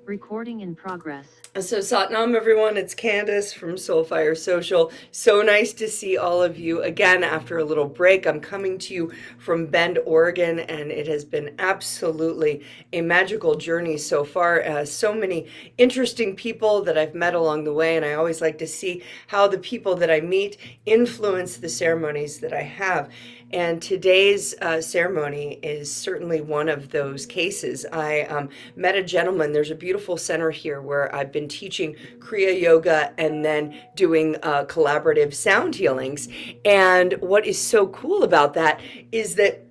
Recording in progress. So Satnam, everyone, it's Candace from Soulfire Social. So nice to see all of you again after a little break. I'm coming to you from Bend, Oregon, and it has been absolutely a magical journey so far. So many interesting people that I've met along the way, and I always like to see how the people that I meet influence the ceremonies that I have. And today's ceremony is certainly one of those cases. I met a gentleman. There's a beautiful center here where I've been teaching Kriya Yoga and then doing collaborative sound healings. And what is so cool about that is that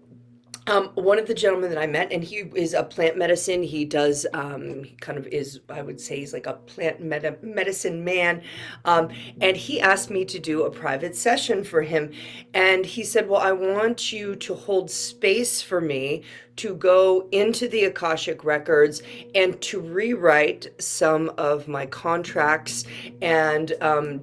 one of the gentlemen that I met, and he is a plant medicine. He does, he kind of is, I would say, he's like a plant medicine man. And he asked me to do a private session for him. And he said, well, I want you to hold space for me to go into the Akashic records and to rewrite some of my contracts and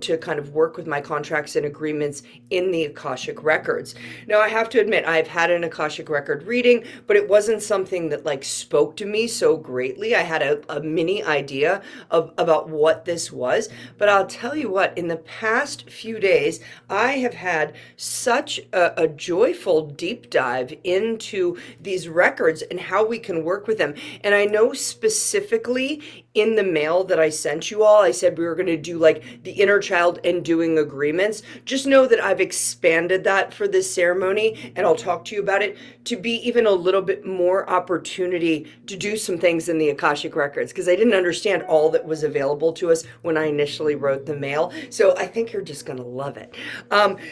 to kind of work with my contracts and agreements in the Akashic records. Now, I have to admit, I've had an Akashic record reading, but it wasn't something that like spoke to me so greatly. I had a mini idea about what this was, but I'll tell you what, in the past few days, I have had such a joyful deep dive into these records and how we can work with them. And I know specifically in the mail that I sent you all, I said we were going to do like the inner child and doing agreements. Just know that I've expanded that for this ceremony, and I'll talk to you about it, to be even a little bit more opportunity to do some things in the Akashic records, because I didn't understand all that was available to us when I initially wrote the mail. So I think you're just going to love it.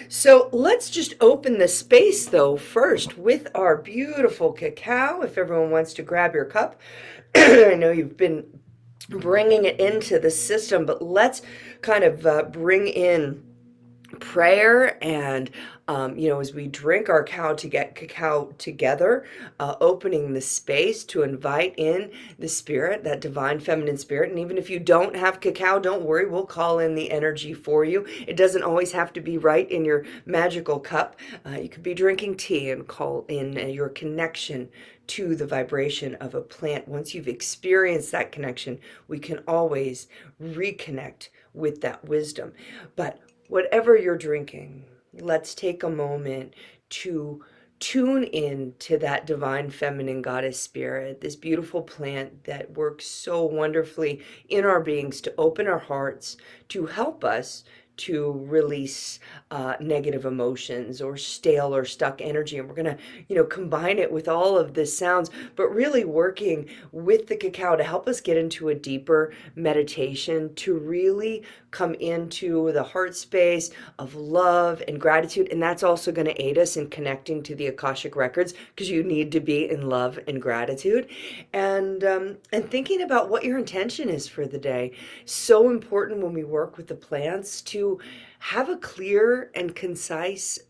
So let's just open the space though first with our beautiful cacao. If everyone wants to grab your cup, I know you've been bringing it into the system, but let's kind of bring in prayer and as we drink our cacao together, opening the space to invite in the spirit, that divine feminine spirit. And even if you don't have cacao, don't worry, we'll call in the energy for you. It doesn't always have to be right in your magical cup. You could be drinking tea and call in your connection to the vibration of a plant. Once you've experienced that connection, we can always reconnect with that wisdom. But whatever you're drinking, let's take a moment to tune in to that divine feminine goddess spirit, this beautiful plant that works so wonderfully in our beings to open our hearts, to help us to release negative emotions or stale or stuck energy. And we're going to, combine it with all of the sounds, but really working with the cacao to help us get into a deeper meditation, to really come into the heart space of love and gratitude. And that's also going to aid us in connecting to the Akashic records, because you need to be in love and gratitude, and thinking about what your intention is for the day. So important when we work with the plants to have a clear and concise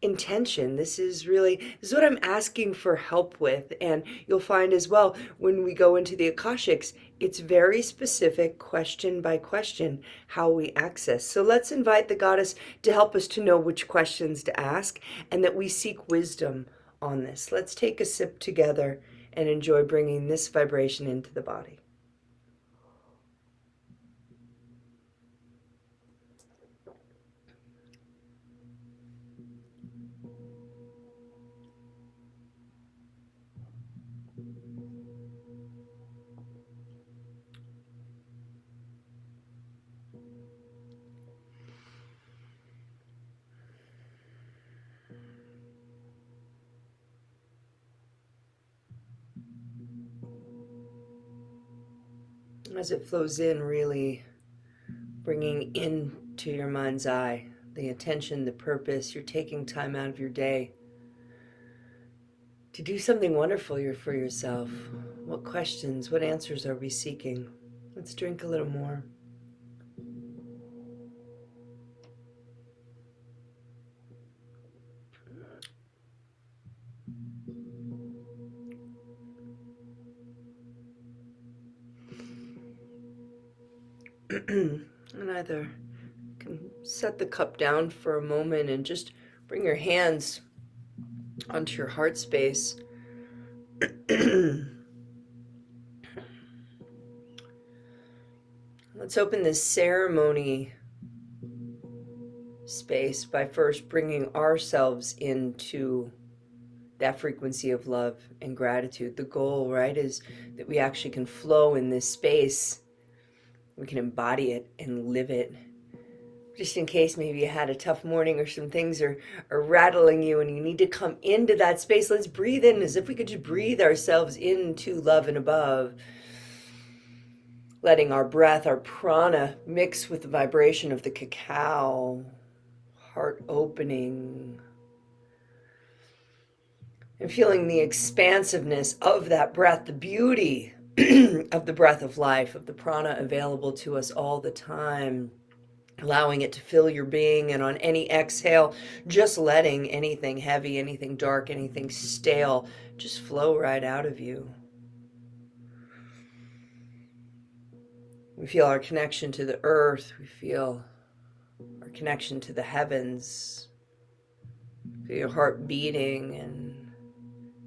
intention. This is what I'm asking for help with. And you'll find as well, when we go into the Akashics, it's very specific, question by question, how we access. So let's invite the goddess to help us to know which questions to ask, and that we seek wisdom on this. Let's take a sip together and enjoy bringing this vibration into the body. As it flows in, really bringing into your mind's eye the attention, the purpose. You're taking time out of your day to do something wonderful for yourself. What questions, what answers are we seeking? Let's drink a little more. And either can set the cup down for a moment and just bring your hands onto your heart space. Let's open this ceremony space by first bringing ourselves into that frequency of love and gratitude. The goal, right, is that we actually can flow in this space. We can embody it and live it. Just in case maybe you had a tough morning or some things are rattling you and you need to come into that space, let's breathe in as if we could just breathe ourselves into love and above. Letting our breath, our prana, mix with the vibration of the cacao. Heart opening. And feeling the expansiveness of that breath, the beauty of the breath of life, of the prana available to us all the time. Allowing it to fill your being, and on any exhale, just letting anything heavy, anything dark, anything stale just flow right out of you. We feel our connection to the earth. We feel our connection to the heavens. Feel your heart beating and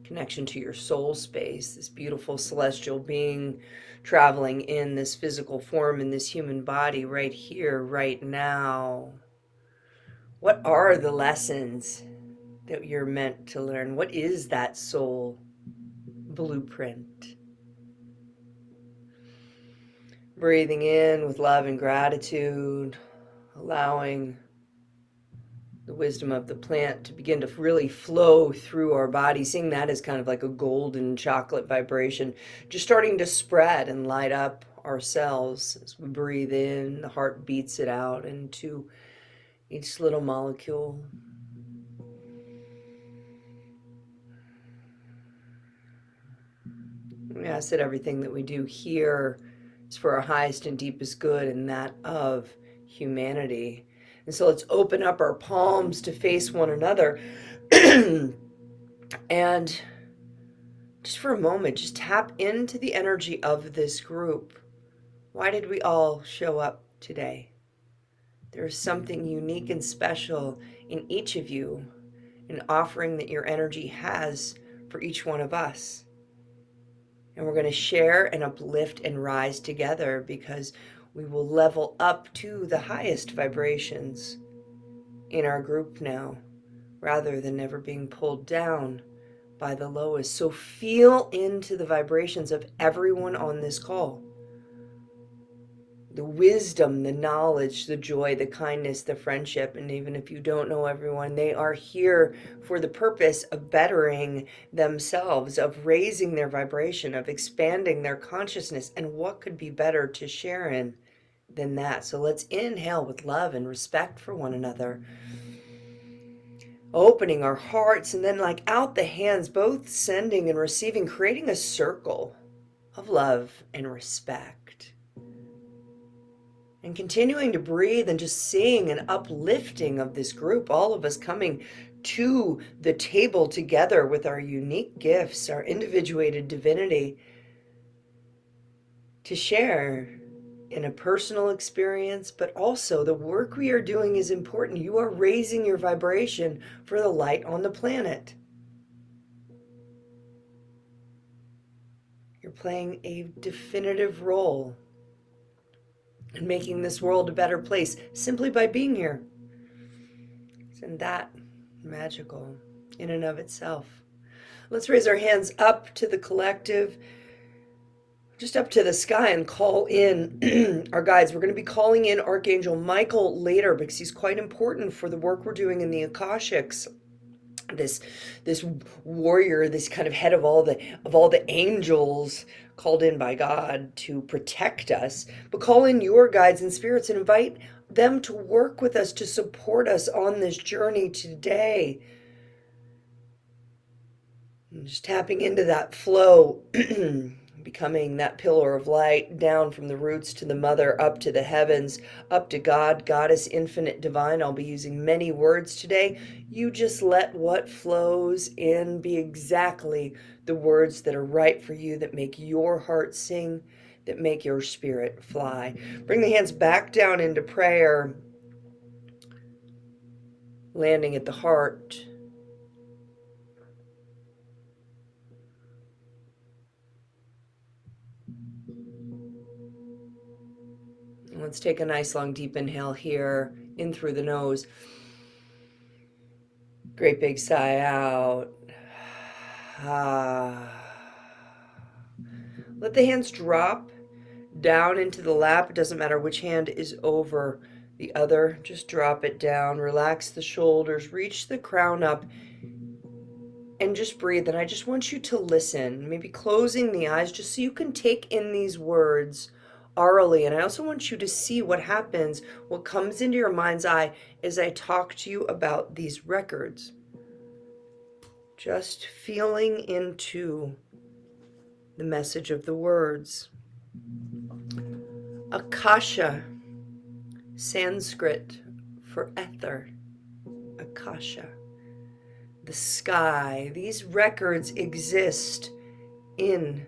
connection to your soul space, this beautiful celestial being traveling in this physical form, in this human body right here, right now. What are the lessons that you're meant to learn? What is that soul blueprint? Breathing in with love and gratitude, allowing the wisdom of the plant to begin to really flow through our body, seeing that as kind of like a golden chocolate vibration, just starting to spread and light up our cells as we breathe in. The heart beats it out into each little molecule. We ask that everything that we do here is for our highest and deepest good and that of humanity. And so let's open up our palms to face one another and just for a moment, just tap into the energy of this group. Why did we all show up today? There's something unique and special in each of you, an offering that your energy has for each one of us. And we're going to share and uplift and rise together because we will level up to the highest vibrations in our group now, rather than ever being pulled down by the lowest. So feel into the vibrations of everyone on this call. The wisdom, the knowledge, the joy, the kindness, the friendship. And even if you don't know everyone, they are here for the purpose of bettering themselves, of raising their vibration, of expanding their consciousness. And what could be better to share in than that? So let's inhale with love and respect for one another. Opening our hearts, and then like out the hands, both sending and receiving, creating a circle of love and respect. And continuing to breathe and just seeing an uplifting of this group, all of us coming to the table together with our unique gifts, our individuated divinity, to share in a personal experience, but also the work we are doing is important. You are raising your vibration for the light on the planet. You're playing a definitive role in making this world a better place simply by being here. Isn't that magical in and of itself? Let's raise our hands up to the collective, just up to the sky, and call in our guides. We're going to be calling in Archangel Michael later because he's quite important for the work we're doing in the Akashics. This warrior, this kind of head of all the angels called in by God to protect us. But call in your guides and spirits and invite them to work with us, to support us on this journey today. And just tapping into that flow, becoming that pillar of light, down from the roots to the mother, up to the heavens, up to God, Goddess, infinite, divine. I'll be using many words today. You just let what flows in be exactly the words that are right for you, that make your heart sing, that make your spirit fly. Bring the hands back down into prayer, landing at the heart. Let's take a nice long deep inhale here, in through the nose. Great big sigh out. Let the hands drop down into the lap. It doesn't matter which hand is over the other. Just drop it down. Relax the shoulders. Reach the crown up. And just breathe. And I just want you to listen. Maybe closing the eyes just so you can take in these words orally. And I also want you to see what happens, what comes into your mind's eye as I talk to you about these records. Just feeling into the message of the words. Akasha, Sanskrit for ether. Akasha, the sky. These records exist in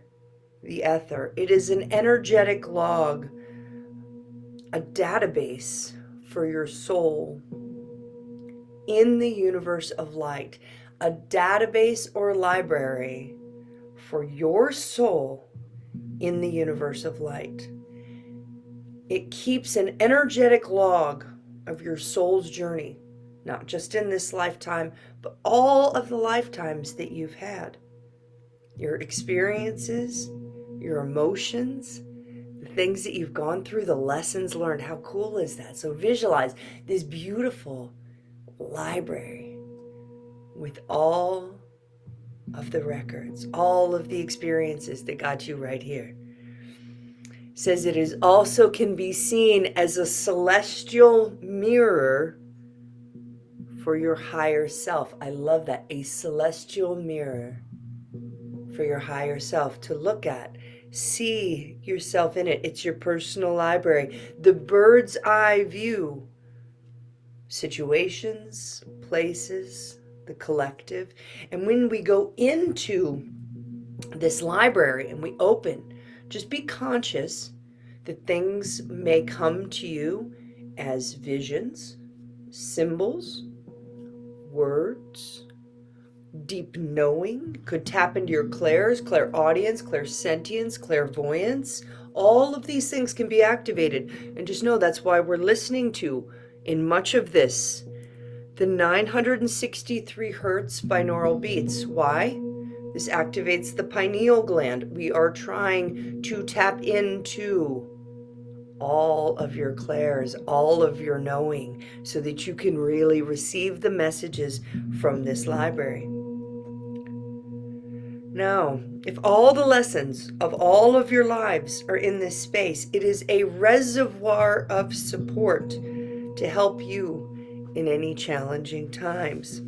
the ether. It is an energetic log, a database for your soul in the universe of light, a database or library for your soul in the universe of light. It keeps an energetic log of your soul's journey, not just in this lifetime, but all of the lifetimes that you've had. Your experiences, your emotions, the things that you've gone through, the lessons learned. How cool is that? So visualize this beautiful library with all of the records, all of the experiences that got you right here. It says it is also can be seen as a celestial mirror for your higher self. I love that. A celestial mirror for your higher self to look at. See yourself in it. It's your personal library. The bird's eye view. Situations, places, the collective. And when we go into this library and we open, just be conscious that things may come to you as visions, symbols, words, deep knowing. Could tap into your clairs, clairaudience, clairsentience, clairvoyance. All of these things can be activated. And just know that's why we're listening to, in much of this, the 963 hertz binaural beats. Why? This activates the pineal gland. We are trying to tap into all of your clairs, all of your knowing, so that you can really receive the messages from this library. Now, if all the lessons of all of your lives are in this space, it is a reservoir of support to help you in any challenging times.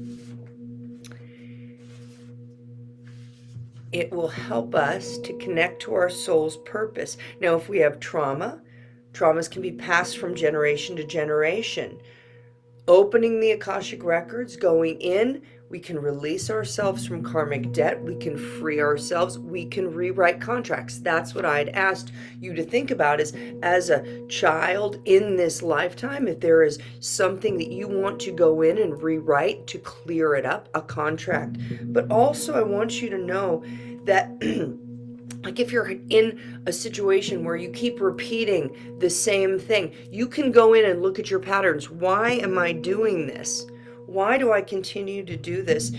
It will help us to connect to our soul's purpose. Now, if we have traumas can be passed from generation to generation. Opening the Akashic records, going in, we can release ourselves from karmic debt. We can free ourselves. We can rewrite contracts. That's what I'd asked you to think about is, as a child in this lifetime, if there is something that you want to go in and rewrite to clear it up, a contract. But also I want you to know that like if you're in a situation where you keep repeating the same thing, you can go in and look at your patterns. Why am I doing this? Why do I continue to do this?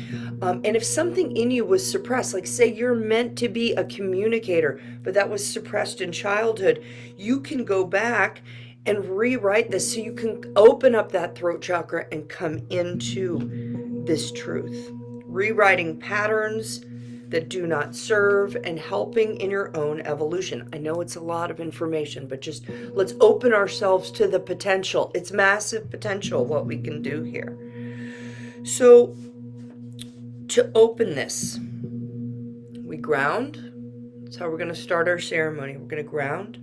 And if something in you was suppressed, like say you're meant to be a communicator, but that was suppressed in childhood, you can go back and rewrite this so you can open up that throat chakra and come into this truth. Rewriting patterns that do not serve and helping in your own evolution. I know it's a lot of information, but just let's open ourselves to the potential. It's massive potential what we can do here. So to open this, we ground. That's how we're going to start our ceremony. We're going to ground.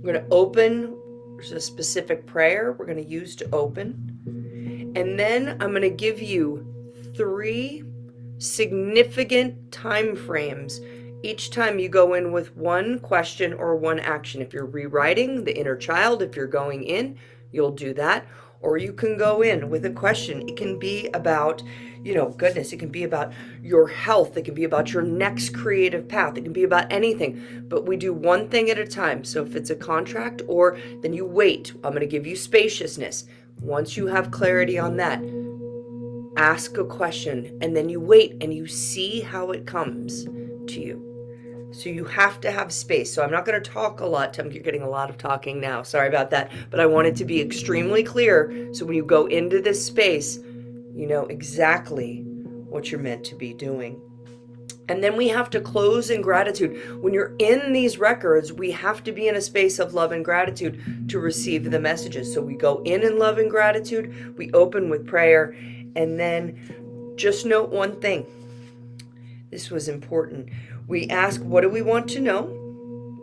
We're going to open. There's a specific prayer we're going to use to open. And then I'm going to give you 3 significant time frames each time you go in with one question or one action. If you're rewriting the inner child, if you're going in, you'll do that. or you can go in with a question. It can be about, goodness, it can be about your health. It can be about your next creative path. It can be about anything, but we do one thing at a time. So if it's a contract, or then you wait, I'm going to give you spaciousness. Once you have clarity on that, ask a question, and then you wait and you see how it comes to you. So you have to have space. So I'm not going to talk a lot. You're getting a lot of talking now. Sorry about that. But I want it to be extremely clear. So when you go into this space, you know exactly what you're meant to be doing. And then we have to close in gratitude. When you're in these records, we have to be in a space of love and gratitude to receive the messages. So we go in love and gratitude. We open with prayer. And then just note one thing. This was important. We ask, what do we want to know?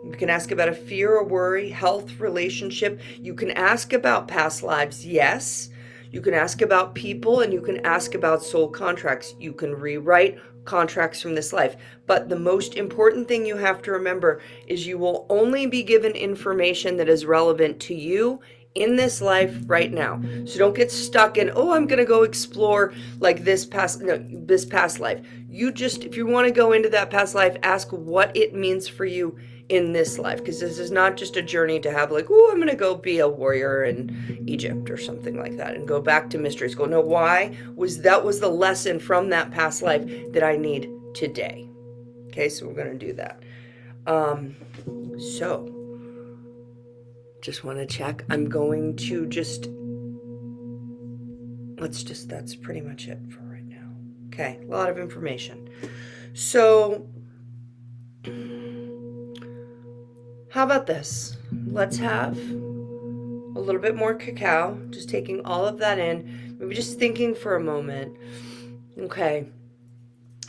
You can ask about a fear or worry, health, relationship. You can ask about past lives, yes. You can ask about people, and you can ask about soul contracts. You can rewrite contracts from this life. But the most important thing you have to remember is you will only be given information that is relevant to you in this life right now. So don't get stuck in, oh, I'm going to go explore like this past life. You just, if you want to go into that past life, ask what it means for you in this life. Because this is not just a journey to have like, oh, I'm going to go be a warrior in Egypt or something like that and go back to mystery school. No, that was the lesson from that past life that I need today. Okay, so we're going to do that. Just want to check. I'm going to that's pretty much it for right now. Okay, a lot of information. So, how about this? Let's have a little bit more cacao, just taking all of that in, maybe just thinking for a moment. Okay,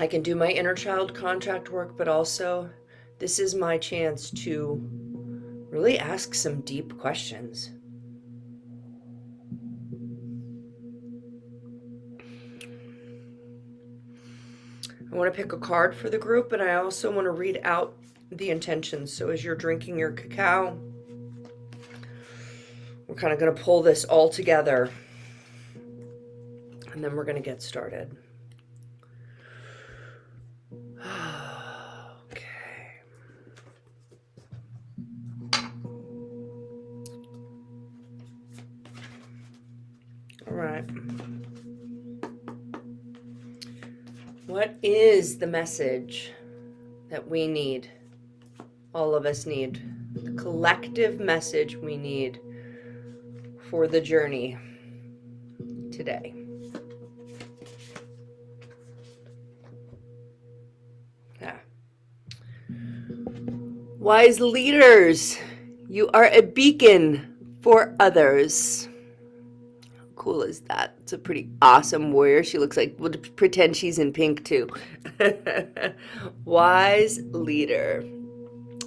I can do my inner child contract work, but also this is my chance to really ask some deep questions. I want to pick a card for the group, and I also want to read out the intentions. So as you're drinking your cacao, we're kind of going to pull this all together, and then we're going to get started. Right. What is the message that we need? All of us need. The collective message we need for the journey today. Yeah. Wise leaders, you are a beacon for others. Cool is that? It's a pretty awesome warrior. She looks like, we'll pretend she's in pink too. Wise leader.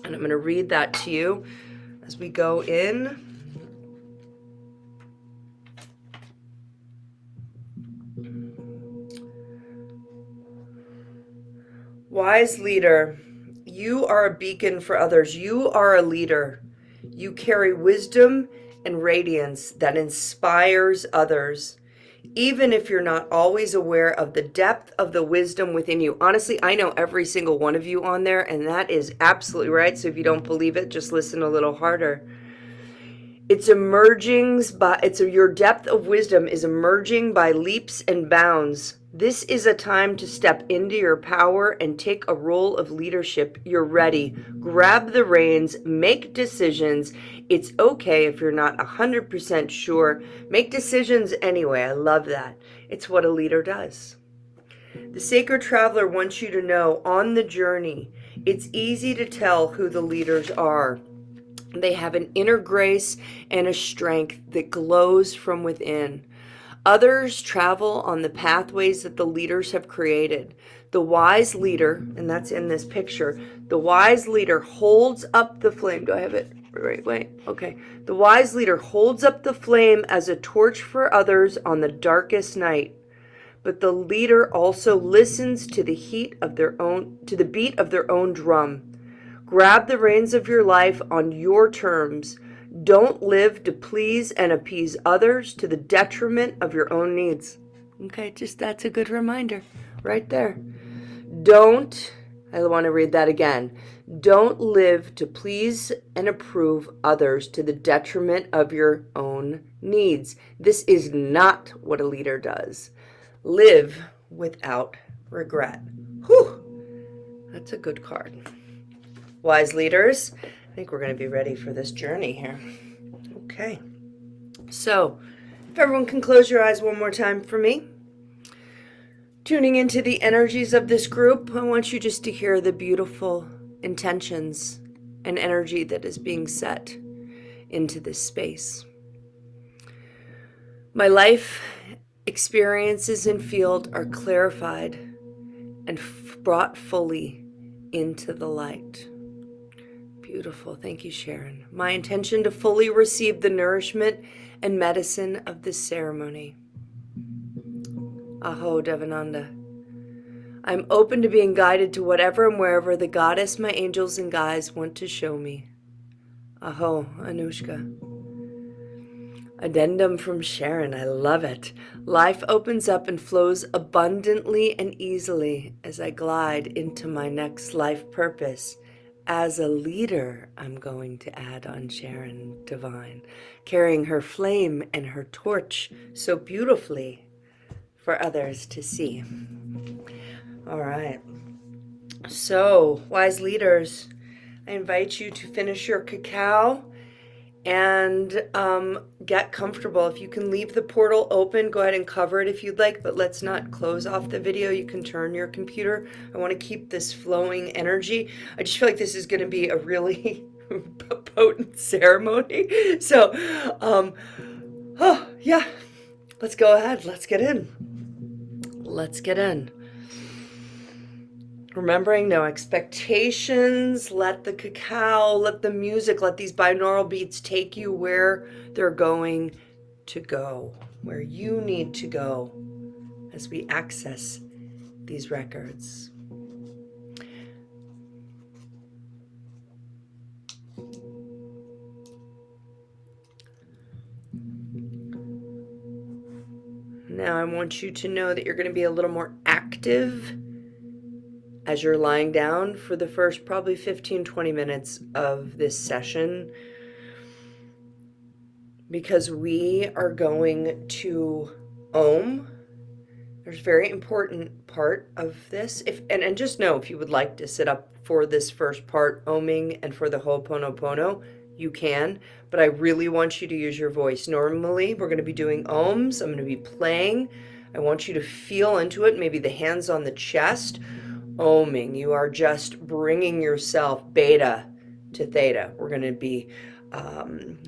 And I'm going to read that to you as we go in. Wise leader, you are a beacon for others. You are a leader. You carry wisdom and radiance that inspires others, even if you're not always aware of the depth of the wisdom within you. Honestly, I know every single one of you on there, and that is absolutely right. So if you don't believe it, just listen a little harder. Your depth of wisdom is emerging by leaps and bounds. This is a time to step into your power and take a role of leadership. You're ready. Grab the reins, make decisions. It's okay if you're not 100% sure. Make decisions anyway. I love that. It's what a leader does. The sacred traveler wants you to know on the journey, it's easy to tell who the leaders are. They have an inner grace and a strength that glows from within. Others travel on the pathways that the leaders have created. The wise leader, and that's in this picture, the wise leader holds up the flame. Do I have it right way? Okay. The wise leader holds up the flame as a torch for others on the darkest night. But the leader also listens to the beat of their own drum. Grab the reins of your life on your terms. Don't live to please and appease others to the detriment of your own needs. Okay, just that's a good reminder right there. Don't, I want to read that again. Don't live to please and approve others to the detriment of your own needs. This is not what a leader does. Live without regret. Whew, that's a good card. Wise leaders, I think we're going to be ready for this journey here. Okay. So, if everyone can close your eyes one more time for me. Tuning into the energies of this group, I want you just to hear the beautiful intentions and energy that is being set into this space. My life experiences and field are clarified and brought fully into the light. Beautiful. Thank you, Sharon. My intention to fully receive the nourishment and medicine of this ceremony. Aho, Devananda. I'm open to being guided to whatever and wherever the goddess, my angels, and guides want to show me. Aho, Anushka. Addendum from Sharon. I love it. Life opens up and flows abundantly and easily as I glide into my next life purpose. As a leader, I'm going to add on Sharon Divine, carrying her flame and her torch so beautifully for others to see. All right. So, wise leaders, I invite you to finish your cacao and get comfortable. If you can leave the portal open, go ahead and cover it if you'd like, but let's not close off the video. You can turn your computer. I want to keep this flowing energy. I just feel like this is going to be a really potent ceremony. So, oh, yeah, let's go ahead. Let's get in. Let's get in. Remembering no expectations, let the cacao, let the music, let these binaural beats take you where they're going to go, where you need to go as we access these records. Now I want you to know that you're going to be a little more active as you're lying down for the first probably 15-20 minutes of this session, because we are going to Om. There's a very important part of this. And just know, if you would like to sit up for this first part, Oming, and for the Ho'oponopono, you can, but I really want you to use your voice. Normally, we're going to be doing Oms. I'm going to be playing. I want you to feel into it, maybe the hands on the chest. Oming, you are just bringing yourself beta to theta. We're going to be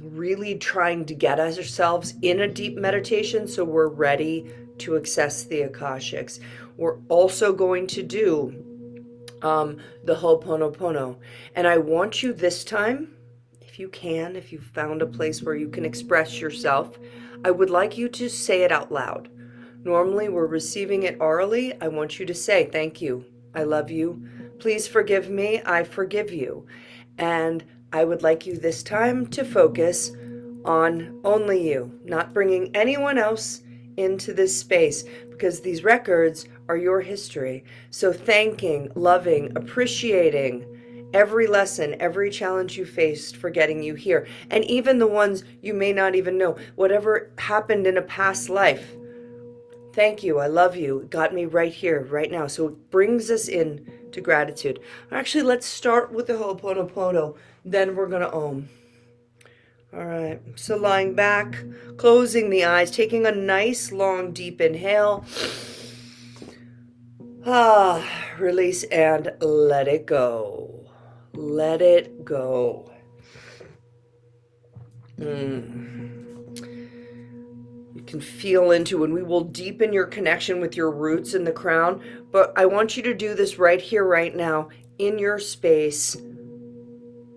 really trying to get ourselves in a deep meditation so we're ready to access the Akashics. We're also going to do the Ho'oponopono. And I want you this time, if you can, if you've found a place where you can express yourself, I would like you to say it out loud. Normally we're receiving it orally. I want you to say, thank you, I love you, please forgive me, I forgive you. And I would like you this time to focus on only you, not bringing anyone else into this space, because these records are your history. So thanking, loving, appreciating every lesson, every challenge you faced for getting you here, and even the ones you may not even know, whatever happened in a past life. Thank you, I love you, it got me right here, right now. So it brings us in to gratitude. Actually, let's start with the Ho'oponopono, then we're gonna Om. All right, so lying back, closing the eyes, taking a nice, long, deep inhale. Release and let it go. Let it go. You can feel into, and we will deepen your connection with your roots in the crown, but I want you to do this right here, right now, in your space,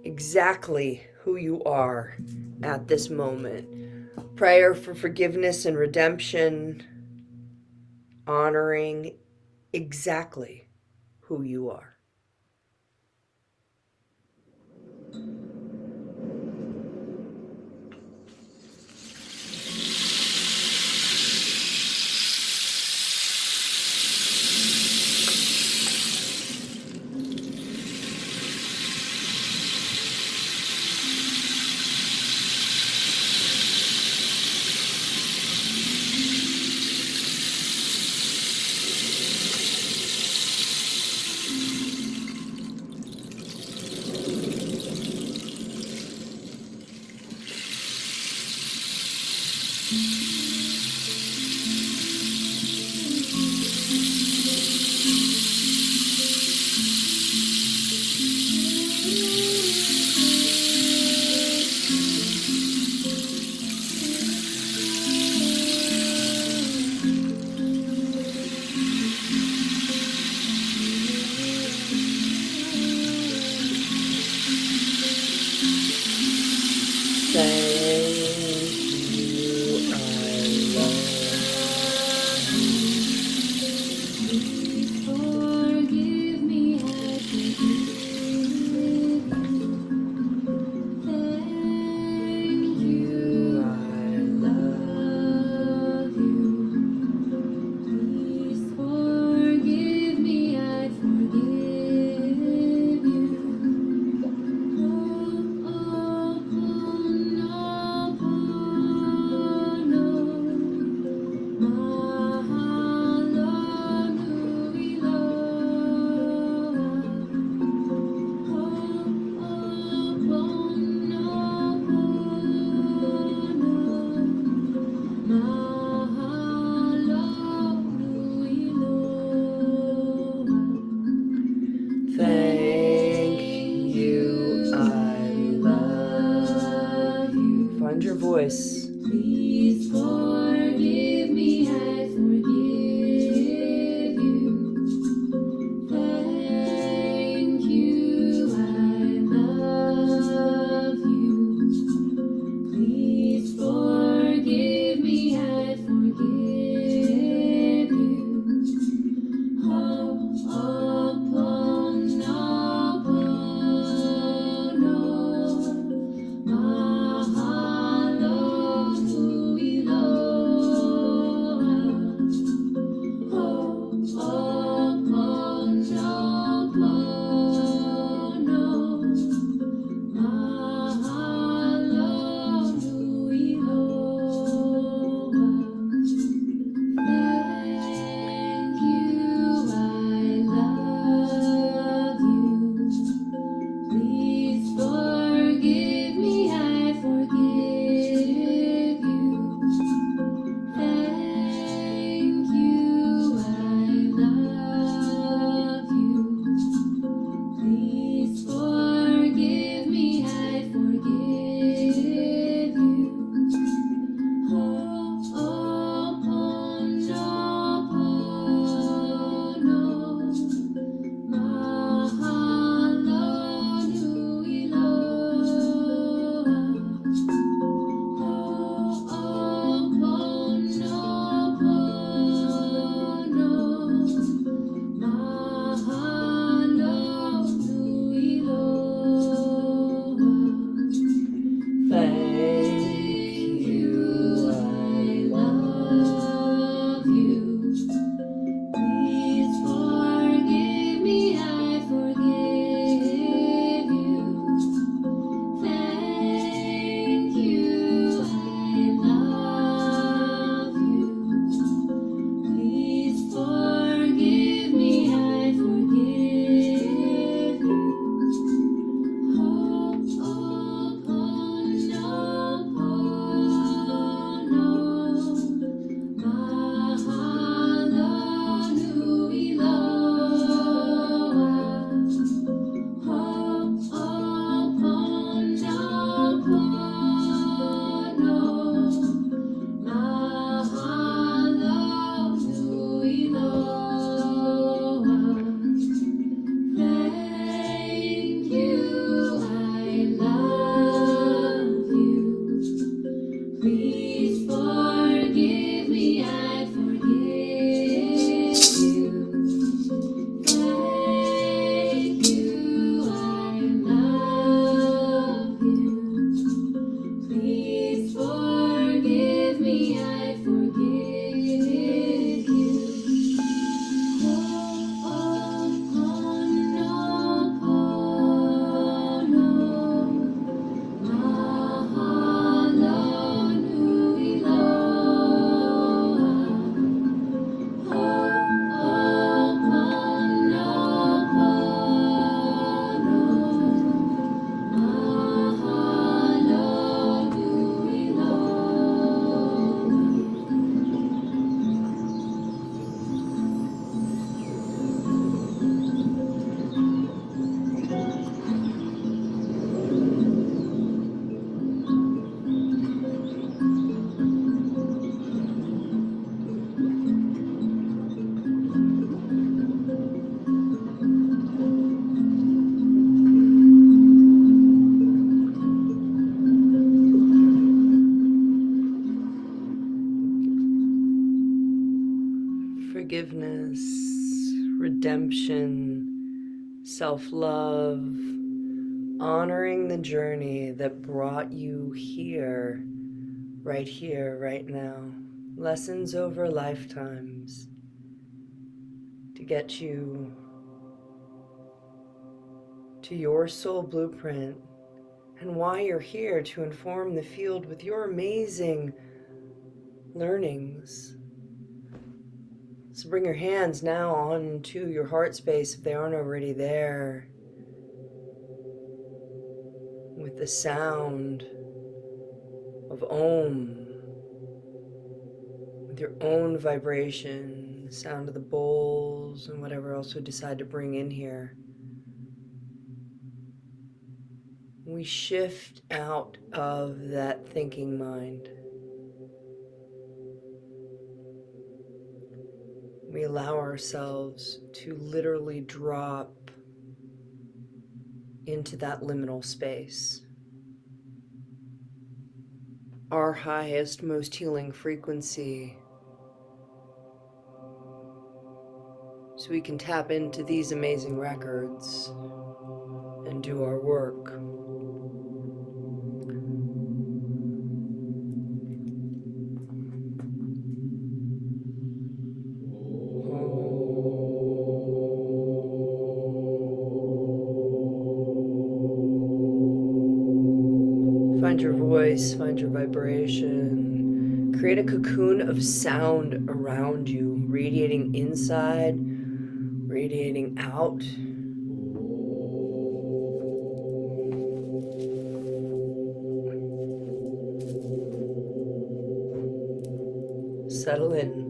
exactly who you are at this moment. Prayer for forgiveness and redemption, honoring exactly who you are. Thank you, I love you. Find your voice. Please forgive me, I forgive you. Thank you, I love you. Please forgive me, I forgive you. Ho'oponopono, mahalo forgiveness, redemption, self-love, honoring the journey that brought you here, right now. Lessons over lifetimes to get you to your soul blueprint and why you're here to inform the field with your amazing learnings. So bring your hands now onto your heart space if they aren't already there, with the sound of Om, with your own vibration, the sound of the bowls and whatever else we decide to bring in here. We shift out of that thinking mind. We allow ourselves to literally drop into that liminal space. Our highest, most healing frequency, so we can tap into these amazing records and do our work. Find your voice, find your vibration. Create a cocoon of sound around you, radiating inside, radiating out. Settle in.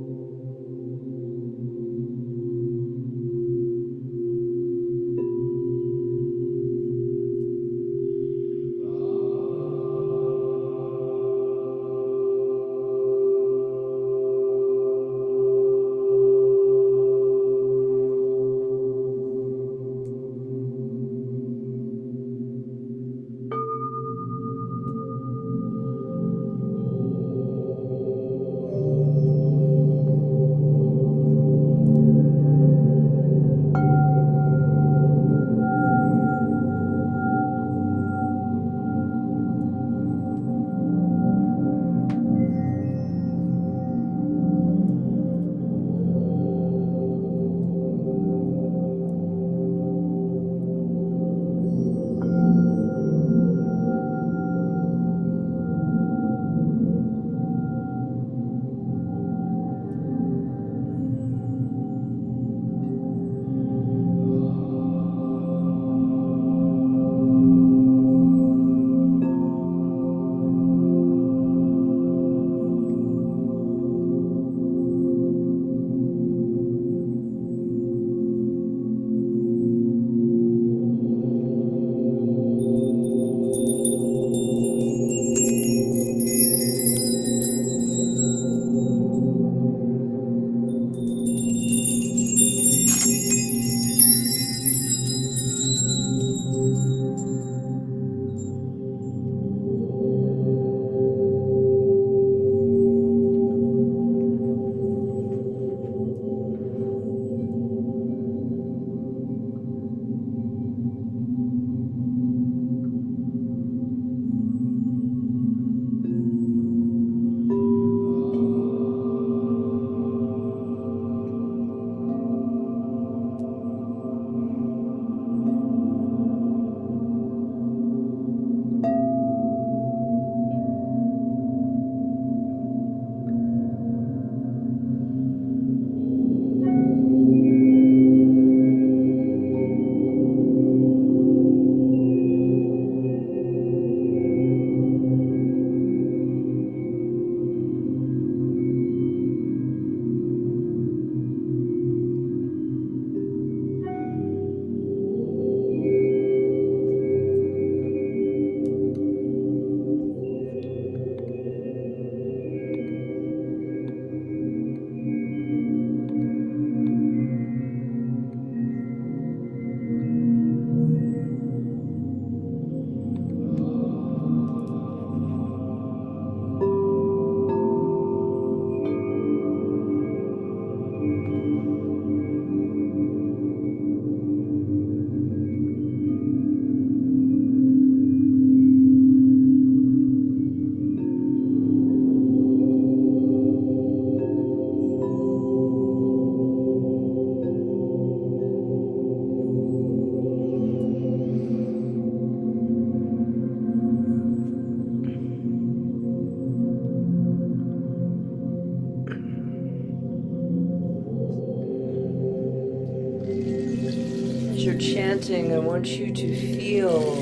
chanting, I want you to feel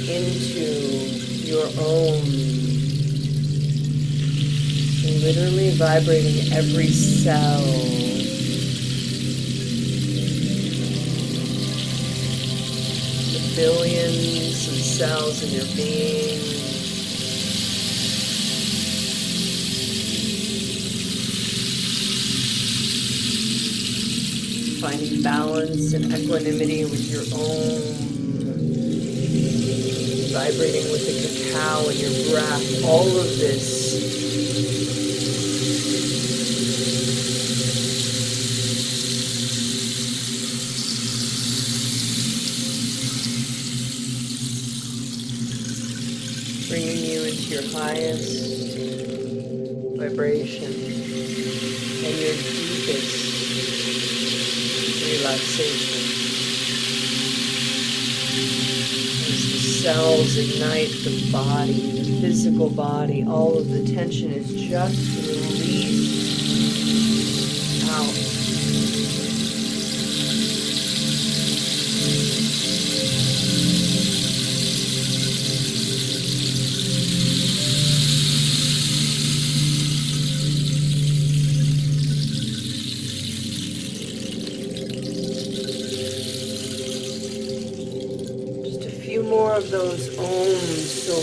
into your own, literally vibrating every cell, the billions of cells in your being. Finding balance and equanimity with your own, vibrating with the cacao in your breath, all of this bringing you into your highest vibration and your deepest relaxation. As the cells ignite the body, the physical body, all of the tension is just released out. More of those ohms, so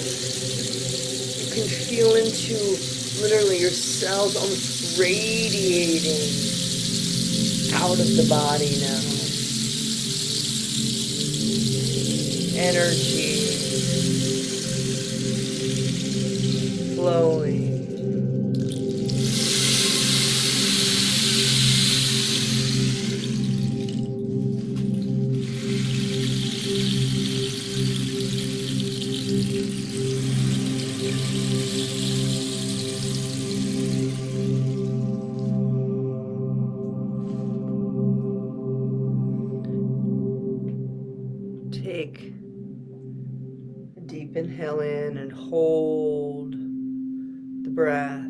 you can feel into literally your cells almost radiating out of the body now. Energy flowing. Take a deep inhale in and hold the breath.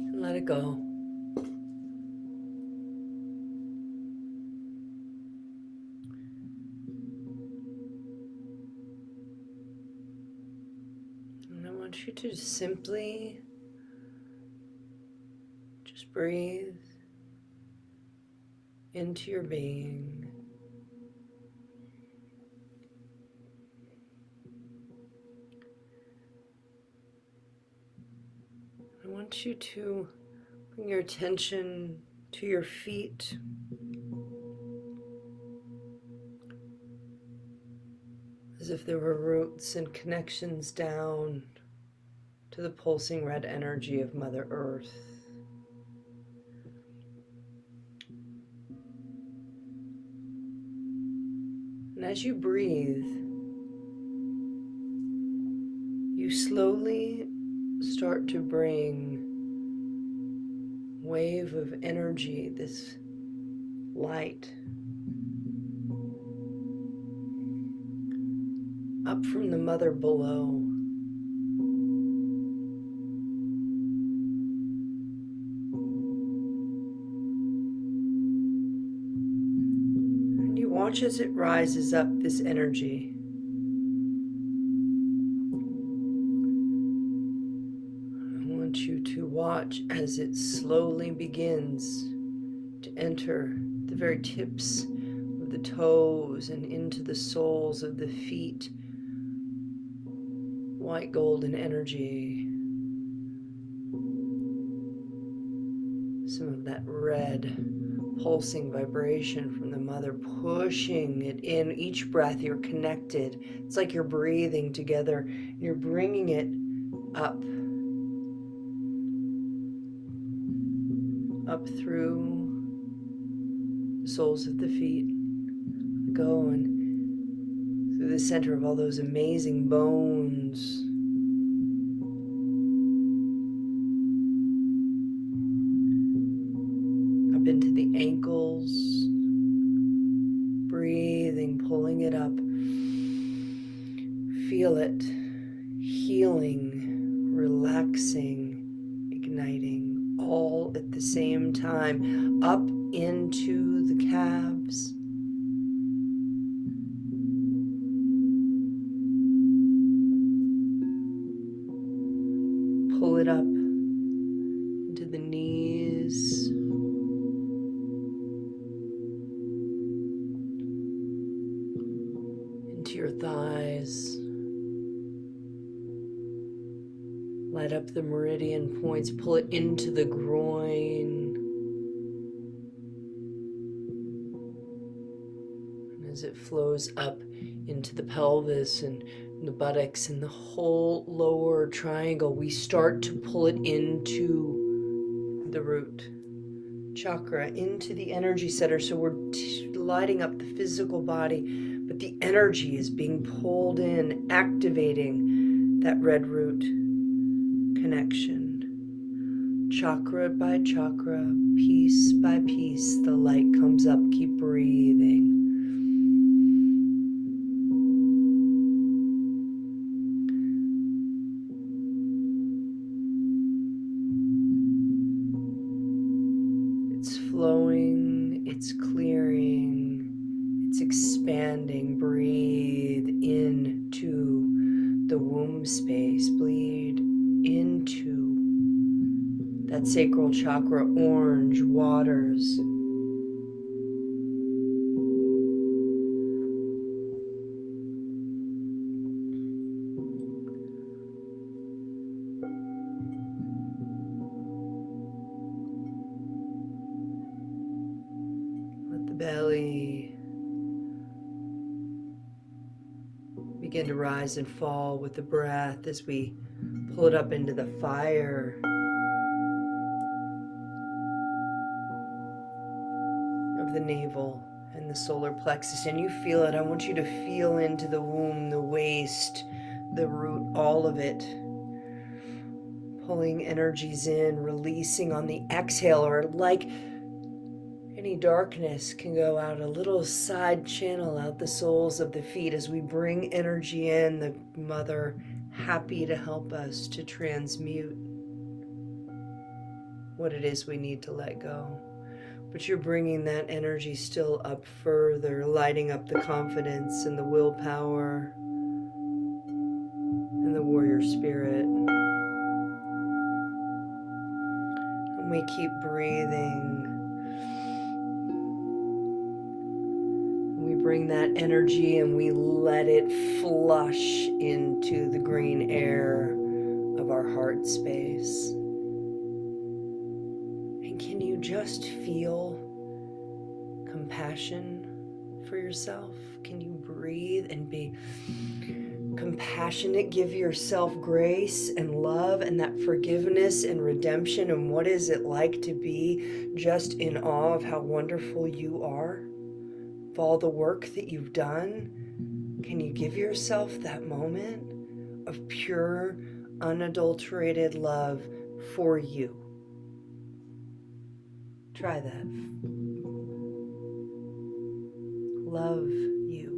And let it go. And I want you to simply just breathe into your being. I want you to bring your attention to your feet. As if there were roots and connections down to the pulsing red energy of Mother Earth. And as you breathe, you slowly start to bring a wave of energy, this light, up from the mother below. And you watch as it rises up, this energy. I want you to watch as it slowly begins to enter the very tips of the toes and into the soles of the feet. White golden energy. Some of that red pulsing vibration from the mother, pushing it in. Each breath you're connected. It's like you're breathing together. You're bringing it up through the soles of the feet. Go and through the center of all those amazing bones. Up into the ankles, feel it healing, relaxing, igniting all at the same time, up into the calves. Pull it up into the knees, into your thighs. Light up the meridian points, pull it into the groin. And as it flows up into the pelvis and the buttocks and the whole lower triangle, we start to pull it into the root chakra, into the energy center. So we're lighting up the physical body, but the energy is being pulled in, activating that red root connection. Chakra by chakra, piece by piece, the light comes up. Keep breathing. It's flowing, it's clearing, it's expanding. Breathe into the womb space. Breathe into that sacral chakra, orange waters. Let the belly begin to rise and fall with the breath as we pull it up into the fire of the navel and the solar plexus. And you feel it. I want you to feel into the womb, the waist, the root, all of it. Pulling energies in, releasing on the exhale, or like any darkness can go out a little side channel out the soles of the feet as we bring energy in, the mother happy to help us to transmute what it is we need to let go. But you're bringing that energy still up further, lighting up the confidence and the willpower and the warrior spirit. And we keep breathing. We bring that energy and we let it flush into the green air of our heart space. And can you just feel compassion for yourself? Can you breathe and be compassionate? Give yourself grace and love and that forgiveness and redemption. And what is it like to be just in awe of how wonderful you are? Of all the work that you've done? Can you give yourself that moment of pure, unadulterated love for you? Try that. Love you.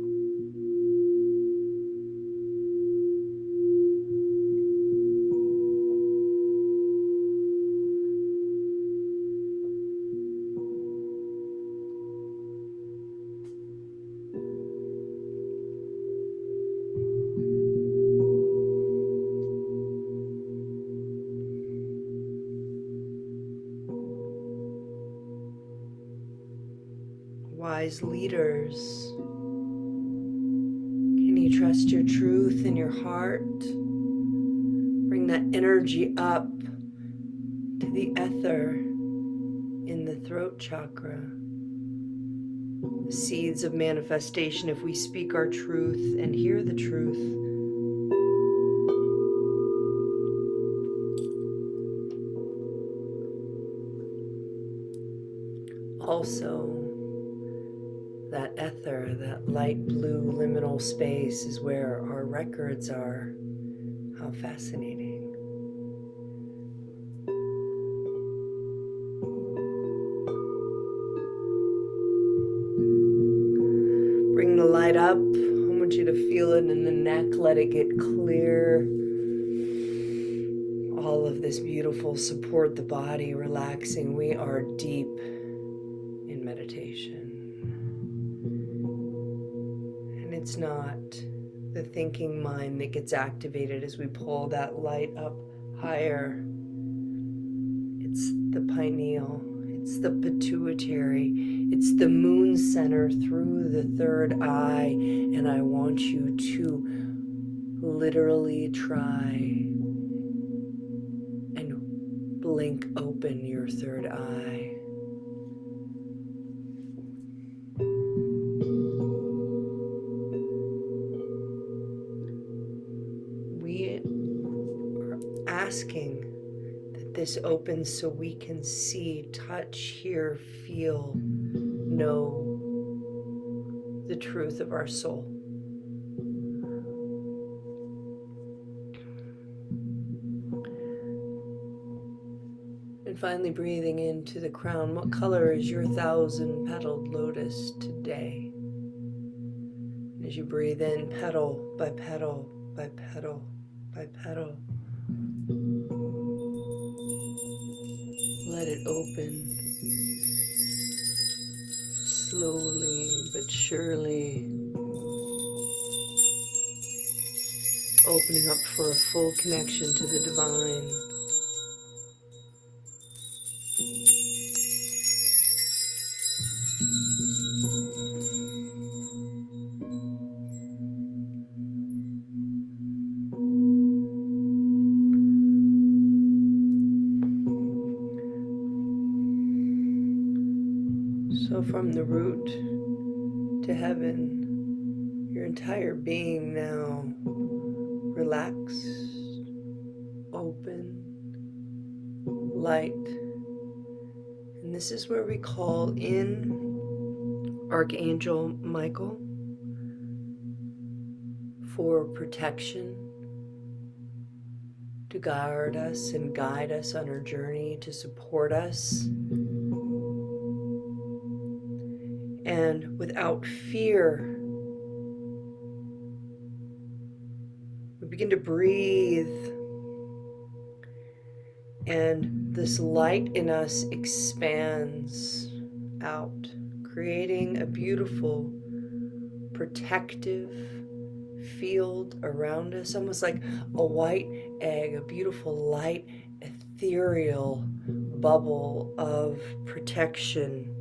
Wise leaders, can you trust your truth in your heart? Bring that energy up to the ether in the throat chakra. The seeds of manifestation if we speak our truth and hear the truth. Also, that ether, that light blue liminal space is where our records are. How fascinating. Bring the light up. I want want you to feel it in the neck. Let it get clear. All of this beautiful support the body, relaxing. We are deep in meditation. And it's not the thinking mind that gets activated as we pull that light up higher. It's the pineal, it's the pituitary, it's the moon center through the third eye. And I want you to literally try and blink open your third eye. We are asking that this opens so we can see, touch, hear, feel, know the truth of our soul. And finally breathing into the crown. What color is your 1,000-petaled lotus today? As you breathe in, petal by petal by petal by petal, let it open slowly but surely, opening up for a full connection to the divine. So from the root to heaven, your entire being now relaxed, open, light. And this is where we call in Archangel Michael for protection, to guard us and guide us on our journey, to support us. And without fear, we begin to breathe, and this light in us expands out, creating a beautiful, protective field around us, almost like a white egg, a beautiful, light, ethereal bubble of protection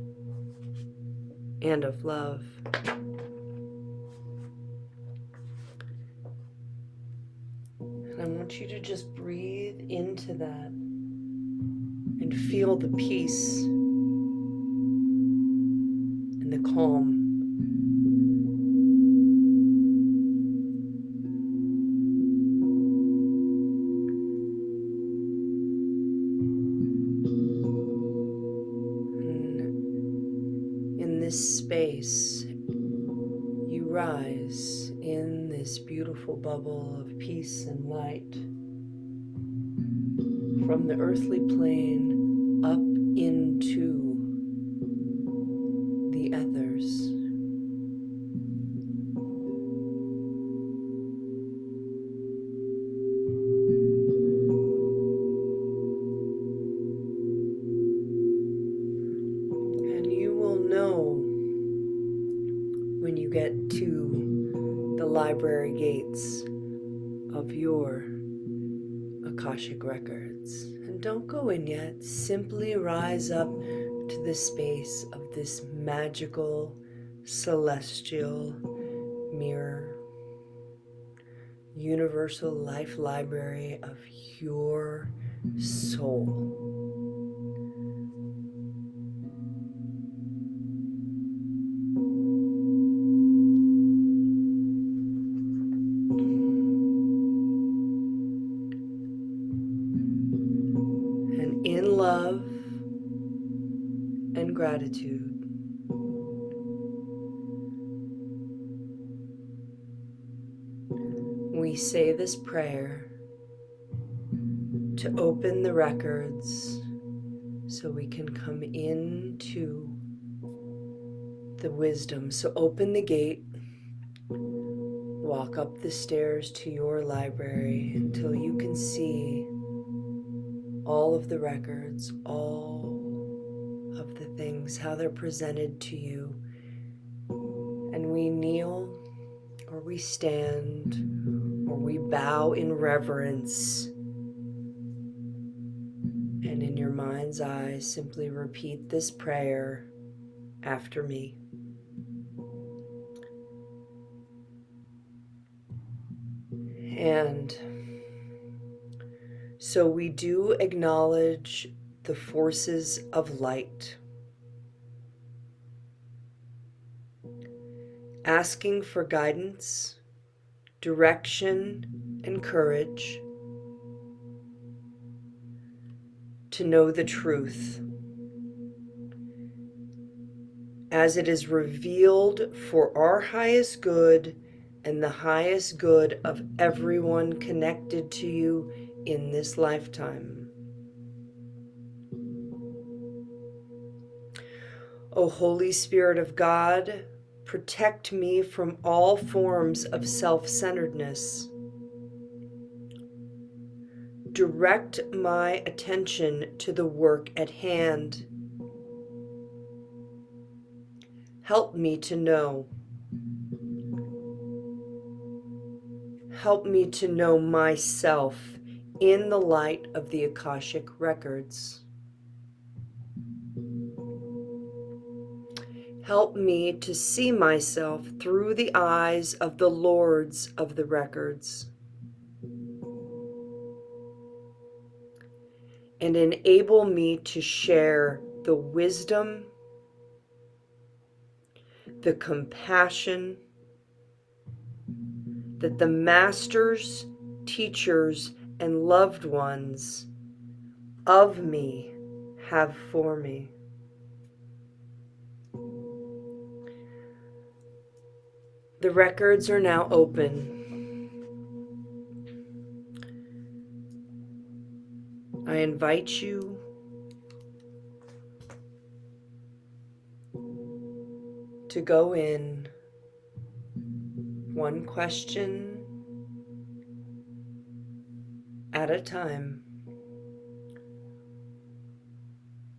and of love. And I want you to just breathe into that and feel the peace and the calm. And in this space, you rise in this beautiful bubble of peace and light from the earthly plane up into the ethers. And you will know when you get to the library gates of your Akashic records. And don't go in yet. Simply rise up to the space of this magical, celestial mirror, universal life library of your soul. In love and gratitude, we say this prayer to open the records so we can come into the wisdom. So open the gate, Walk up the stairs to your library until you can see all of the records, all of the things, how they're presented to you. And we kneel, or we stand, or we bow in reverence. And in your mind's eye, simply repeat this prayer after me. And so we do acknowledge the forces of light, asking for guidance, direction, and courage to know the truth as it is revealed for our highest good and the highest good of everyone connected to you in this lifetime. O Holy Spirit of God, protect me from all forms of self-centeredness. Direct my attention to the work at hand. Help me to know. Help me to know myself in the light of the Akashic records. Help me to see myself through the eyes of the lords of the records, and enable me to share the wisdom, the compassion that the masters, teachers, and loved ones of me have for me. The records are now open. I invite you to go in one question at a time.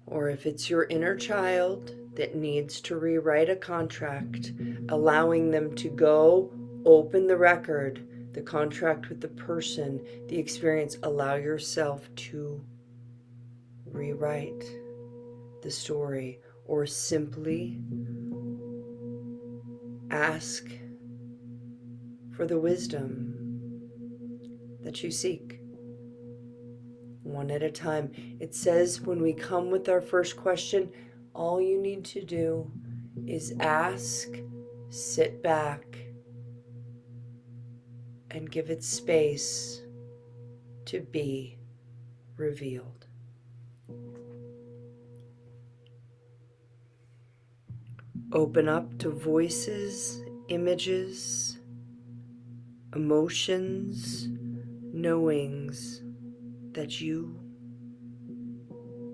Or if it's your inner child that needs to rewrite a contract, allowing them to go open the record, the contract with the person, the experience, allow yourself to rewrite the story, or simply ask for the wisdom that you seek. One at a time. It says when we come with our first question, all you need to do is ask, sit back, and give it space to be revealed. Open up to voices, images, emotions, knowings that you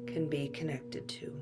can be connected to.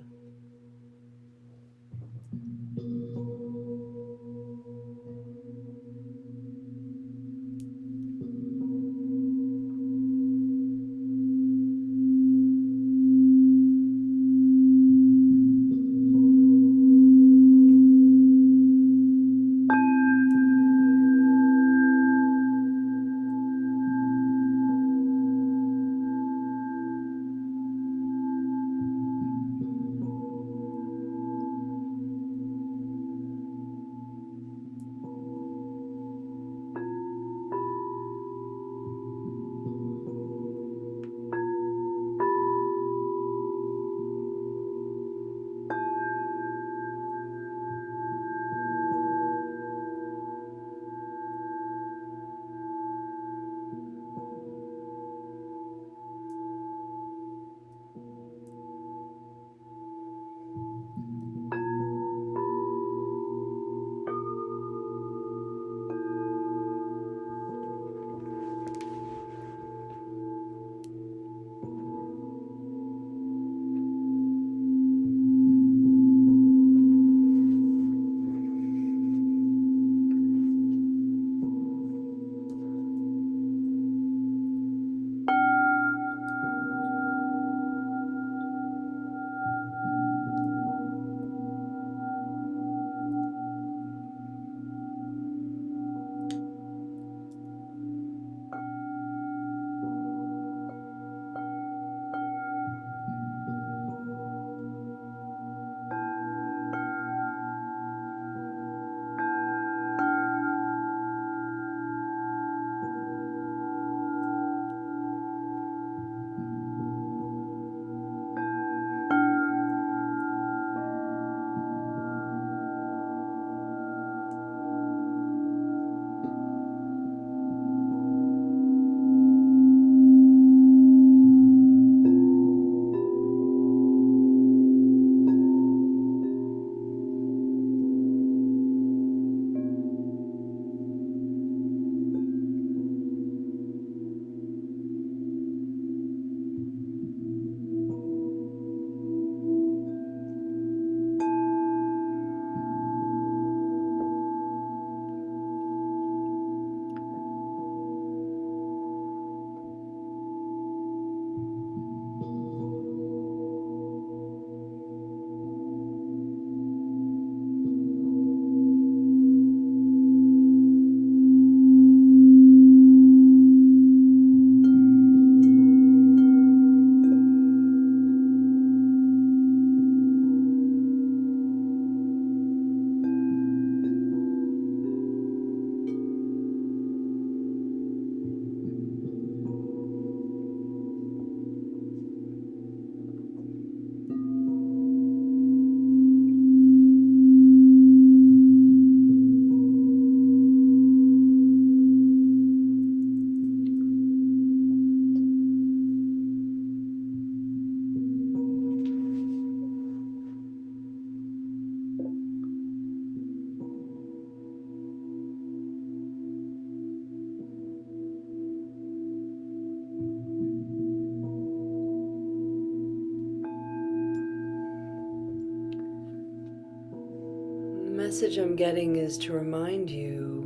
message I'm getting is to remind you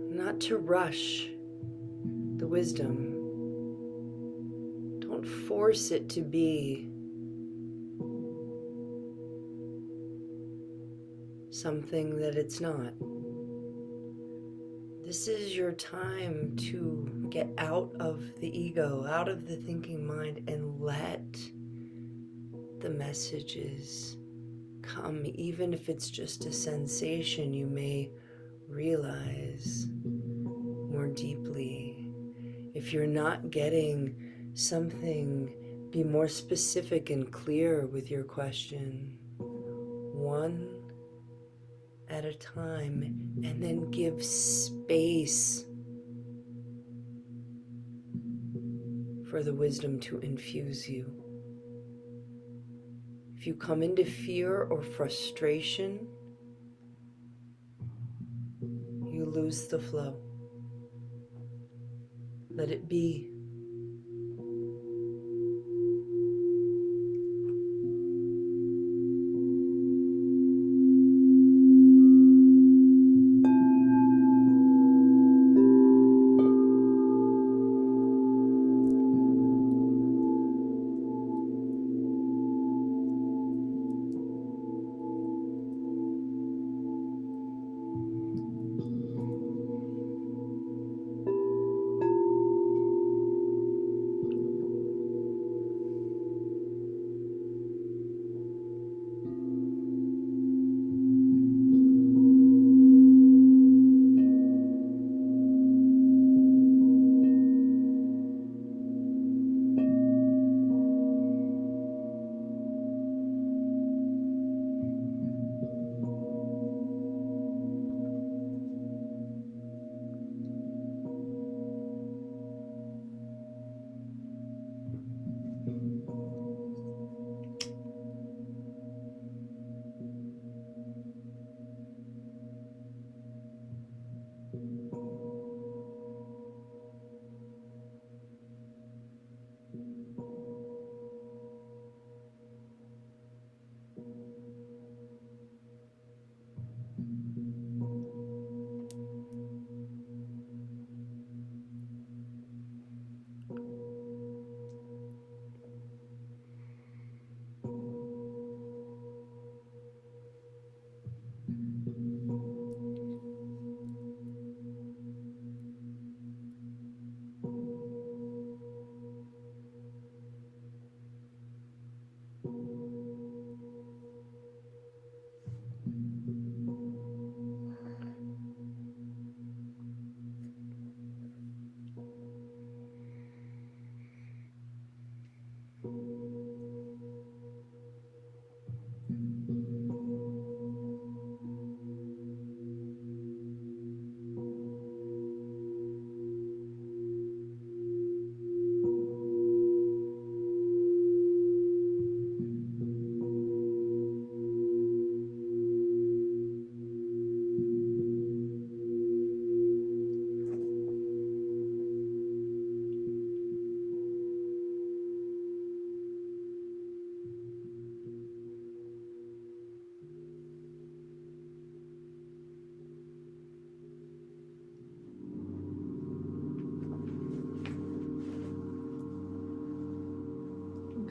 not to rush the wisdom. Don't force it to be something that it's not. This is your time to get out of the ego, out of the thinking mind, and let the messages come, even if it's just a sensation you may realize more deeply. If you're not getting something, be more specific and clear with your question, one at a time, and then give space for the wisdom to infuse you. If you come into fear or frustration, you lose the flow. Let it be.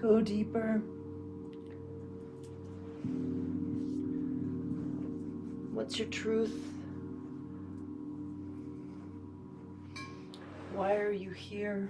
Go deeper. What's your truth? Why are you here?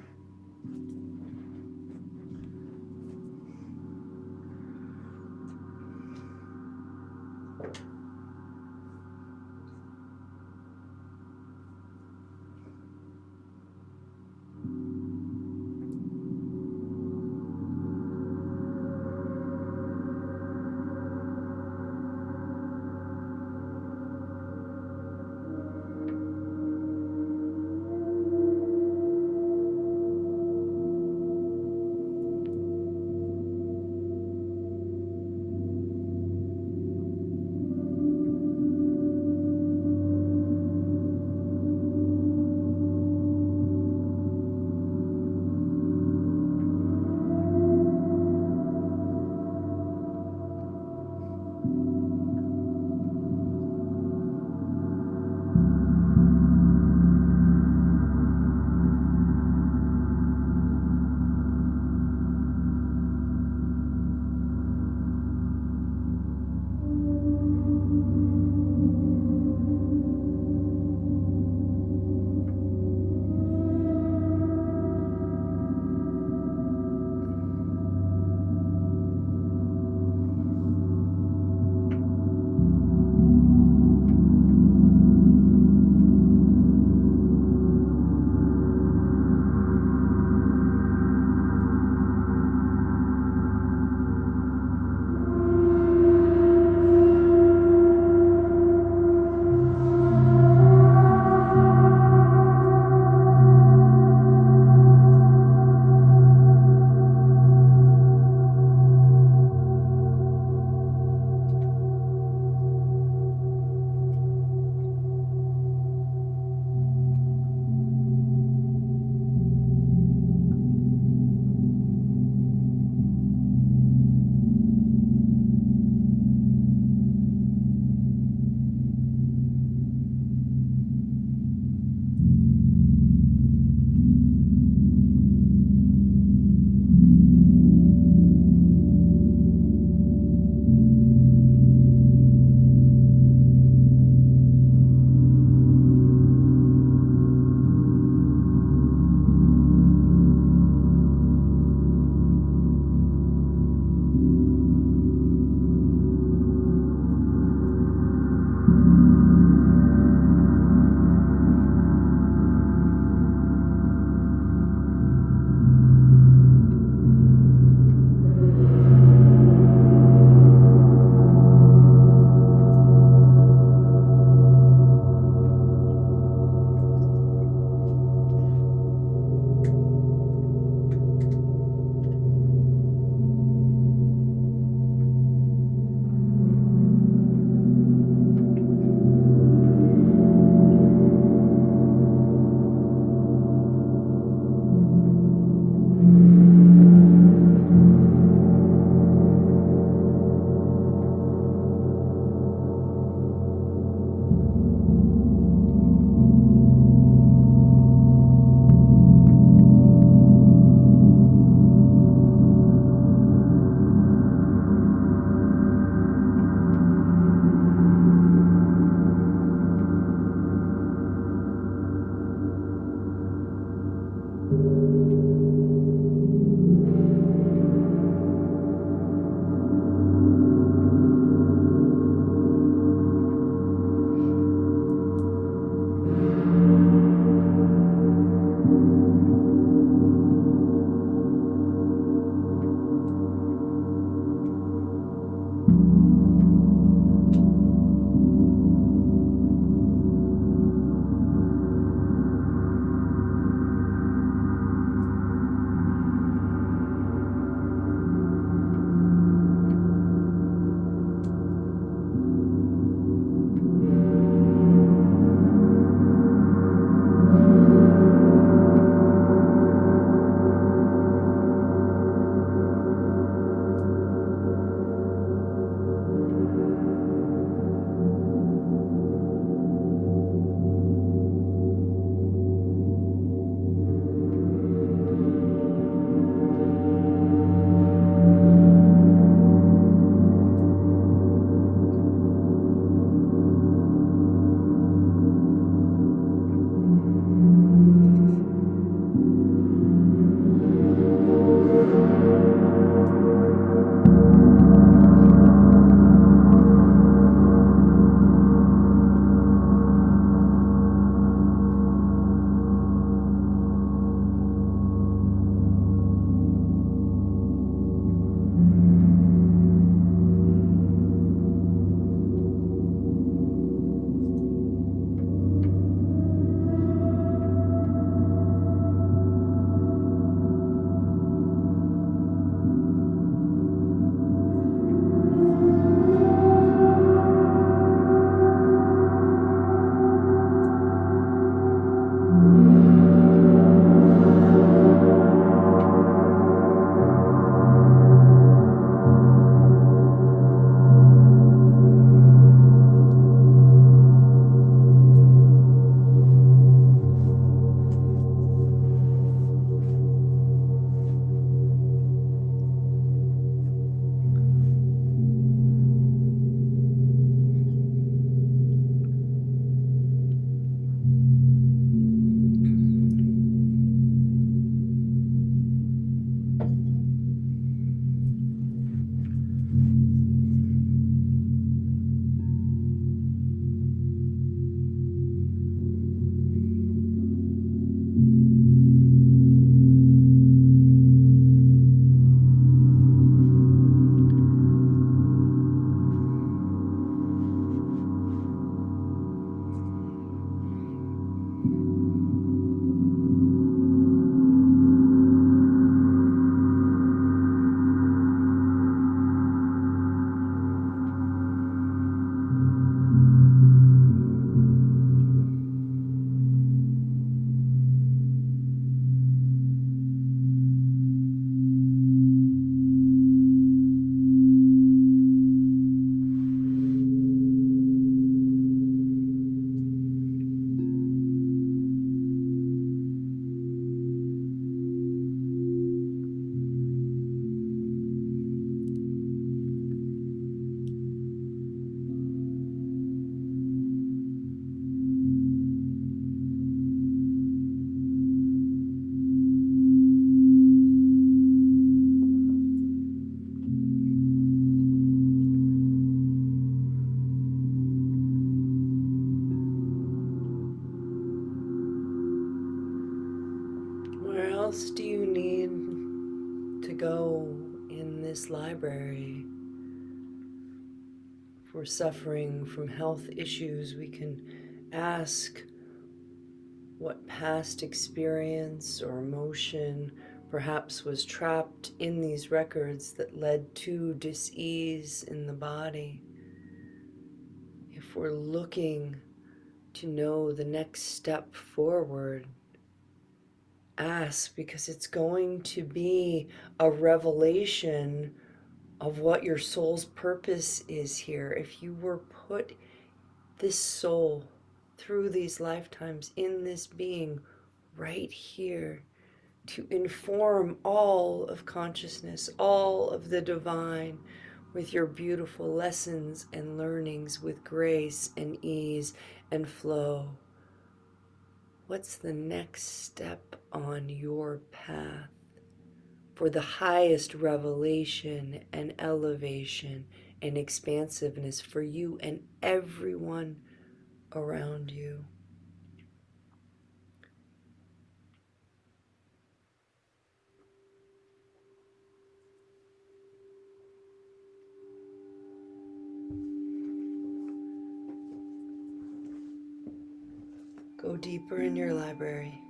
Where else do you need to go in this library? If we're suffering from health issues, we can ask what past experience or emotion perhaps was trapped in these records that led to dis-ease in the body. If we're looking to know the next step forward, ask, because it's going to be a revelation of what your soul's purpose is here. If you were put this soul through these lifetimes in this being right here to inform all of consciousness, all of the divine, with your beautiful lessons and learnings with grace and ease and flow. What's the next step on your path for the highest revelation and elevation and expansiveness for you and everyone around you. Go deeper in your library.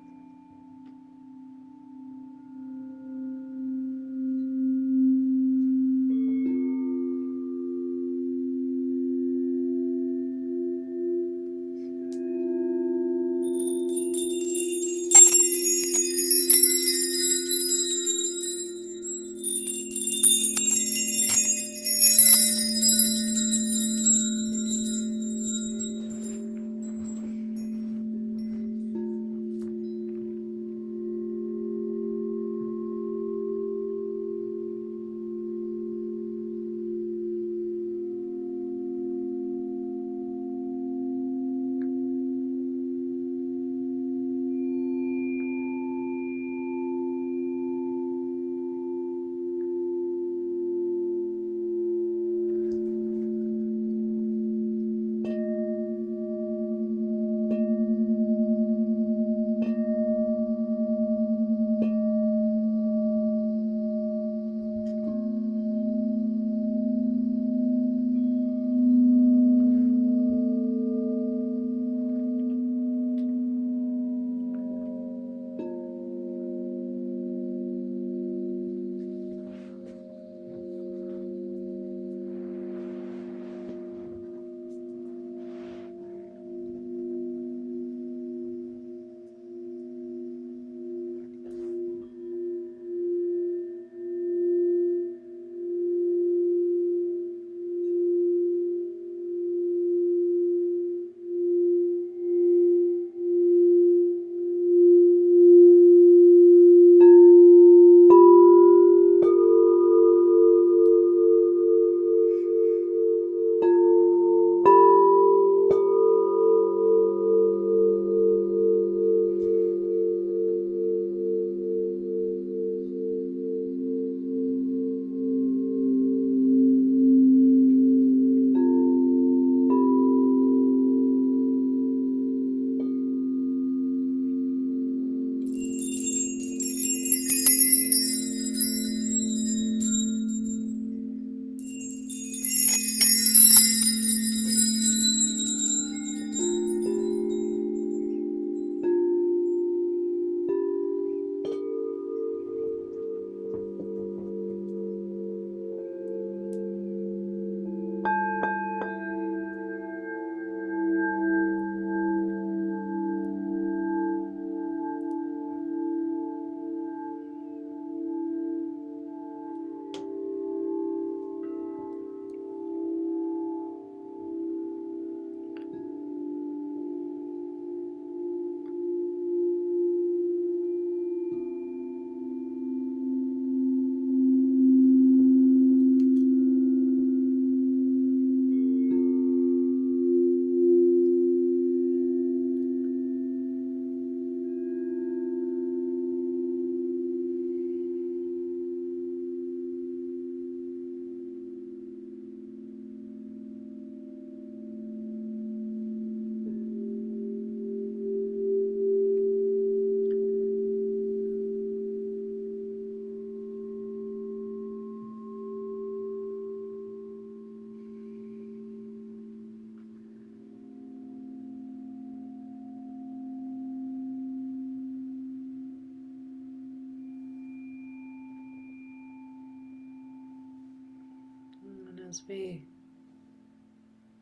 And as we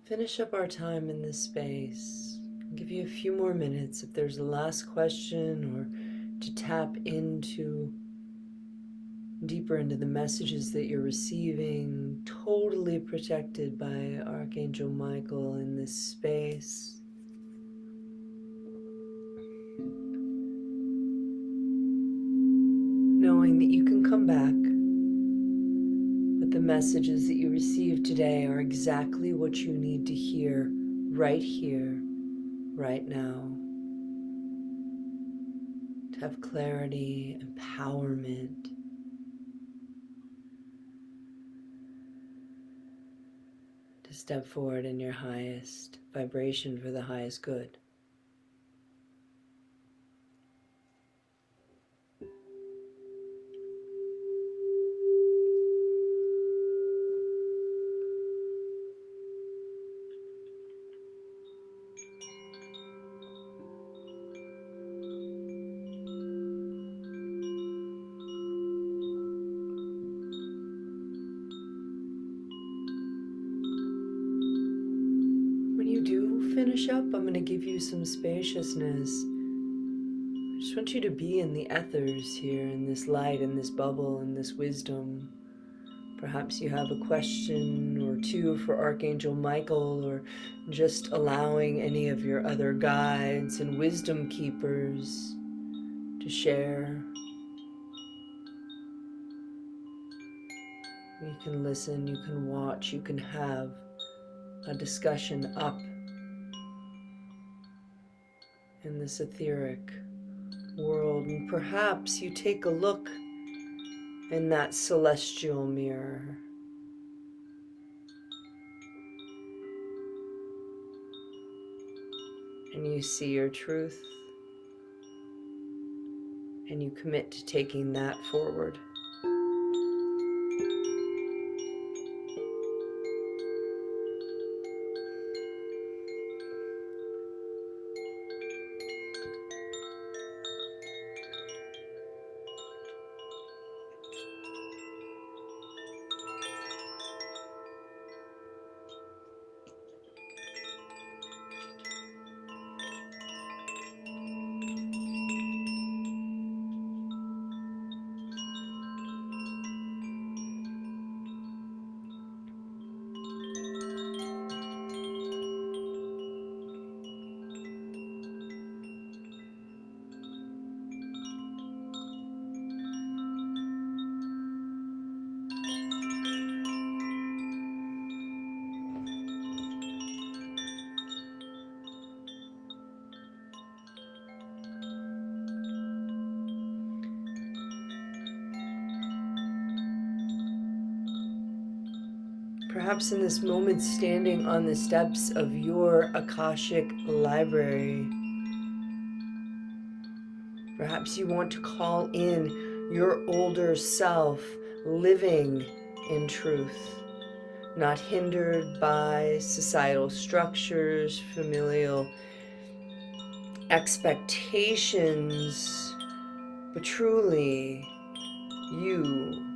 finish up our time in this space, I'll give you a few more minutes if there's a last question or to tap into deeper into the messages that you're receiving, totally protected by Archangel Michael in this space. Knowing that you can come back, but the messages that you received today are exactly what you need to hear right here, right now, to have clarity, empowerment, to step forward in your highest vibration for the highest good. When you do finish up, I'm going to give you some spaciousness. I just want you to be in the ethers here, in this light, in this bubble, in this wisdom. Perhaps you have a question or two for Archangel Michael, or just allowing any of your other guides and wisdom keepers to share. You can listen, you can watch, you can have a discussion up in this etheric world. And perhaps you take a look in that celestial mirror. And you see your truth. And you commit to taking that forward. Perhaps in this moment, standing on the steps of your Akashic library, perhaps you want to call in your older self living in truth, not hindered by societal structures, familial expectations, but truly you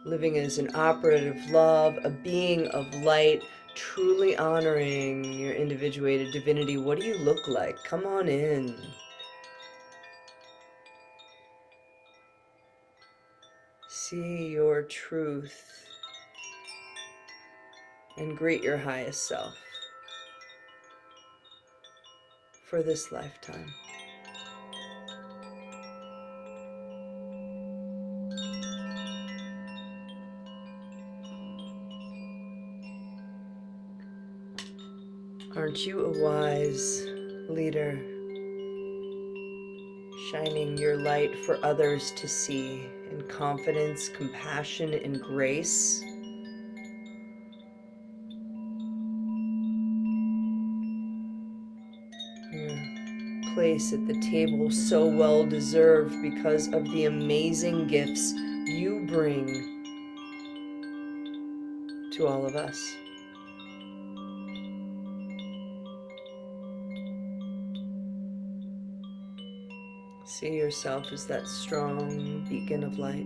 living as an operative love, a being of light, truly honoring your individuated divinity. What do you look like? Come on in. See your truth and greet your highest self for this lifetime. Aren't you a wise leader, shining your light for others to see in confidence, compassion, and grace? Your place at the table so well deserved because of the amazing gifts you bring to all of us. See yourself as that strong beacon of light.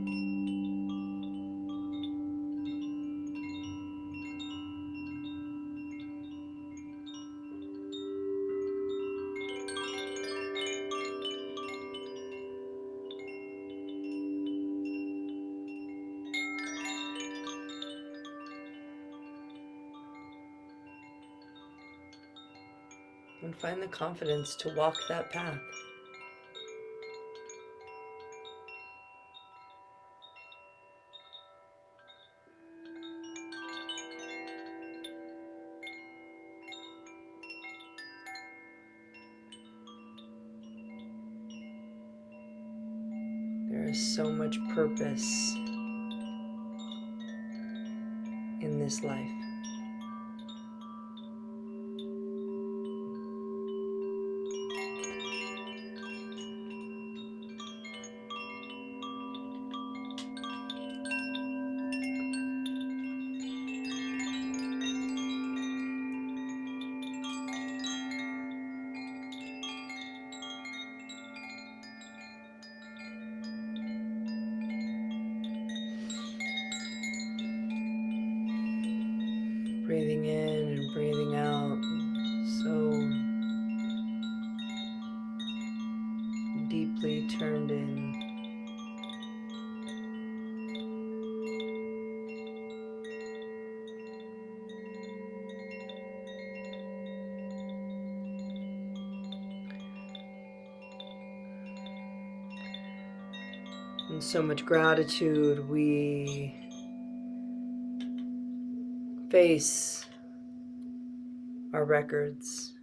And find the confidence to walk that path. is so much purpose in this life. Breathing in and breathing out, so deeply turned in. And so much gratitude, we face our records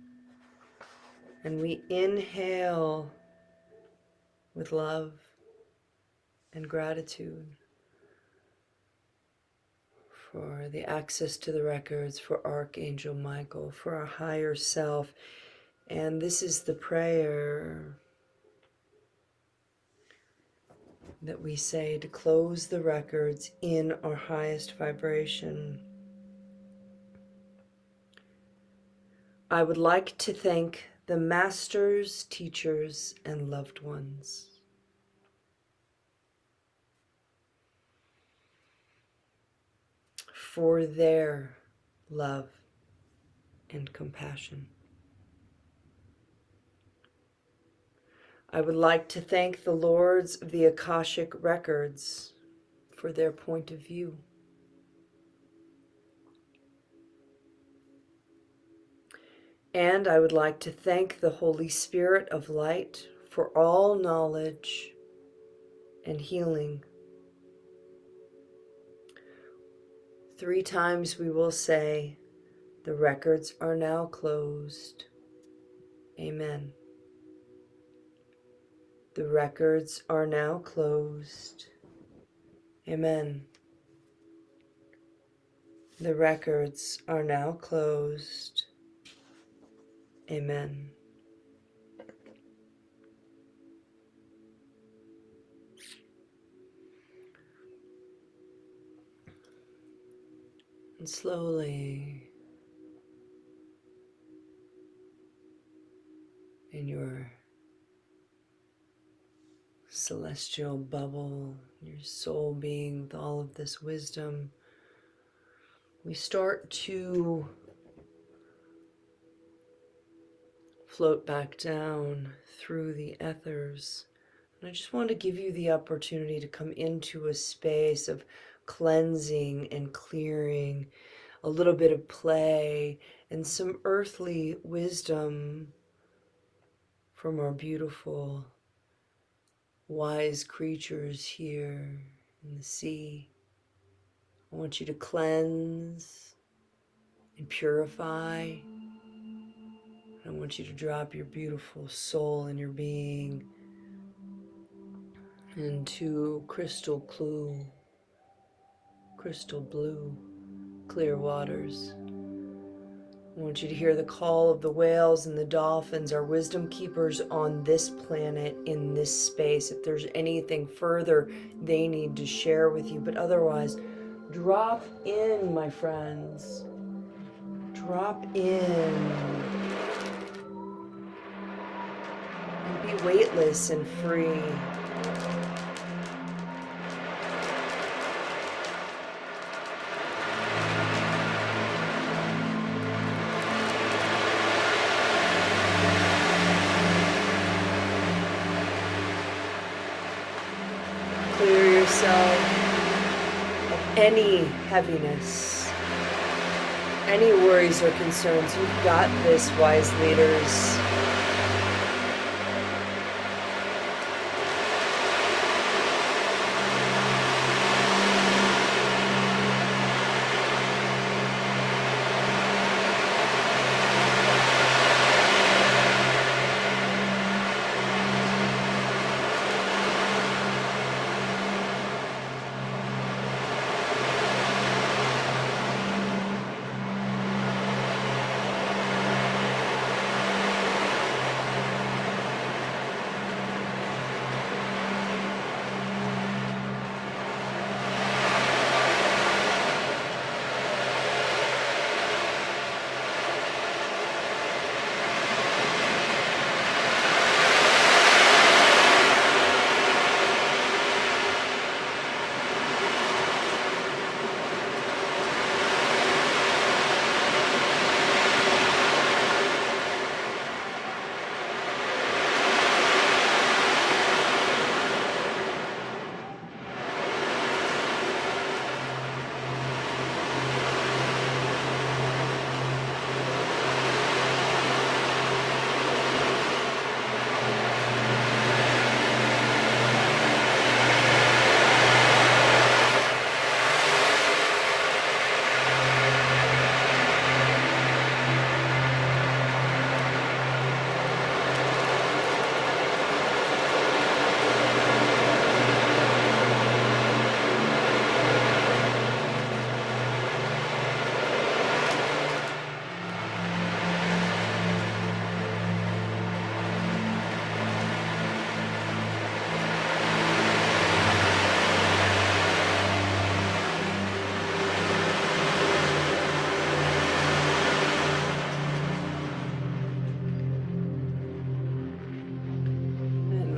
and we inhale with love and gratitude for the access to the records, for Archangel Michael, for our higher self. And this is the prayer that we say to close the records in our highest vibration. I would like to thank the masters, teachers, and loved ones for their love and compassion. I would like to thank the lords of the Akashic records for their point of view. And I would like to thank the Holy Spirit of light for all knowledge and healing. 3 times we will say, the records are now closed. Amen. The records are now closed. Amen. The records are now closed. Amen. And slowly, in your celestial bubble, your soul being with all of this wisdom, we start to float back down through the ethers. And I just want to give you the opportunity to come into a space of cleansing and clearing, a little bit of play, and some earthly wisdom from our beautiful, wise creatures here in the sea. I want you to cleanse and purify. I want you to drop your beautiful soul and your being into crystal blue, clear waters. I want you to hear the call of the whales and the dolphins, our wisdom keepers on this planet, in this space. If there's anything further they need to share with you, but otherwise, drop in, my friends. Drop in. And be weightless and free. Clear yourself of any heaviness, any worries or concerns. You've got this, wise leaders.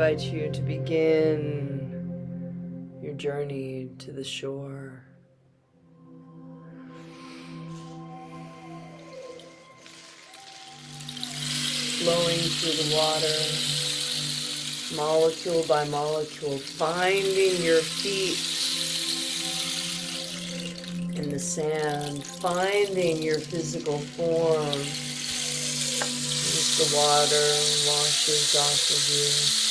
invite you to begin your journey to the shore. Flowing through the water, molecule by molecule, finding your feet in the sand, finding your physical form as the water washes off of you.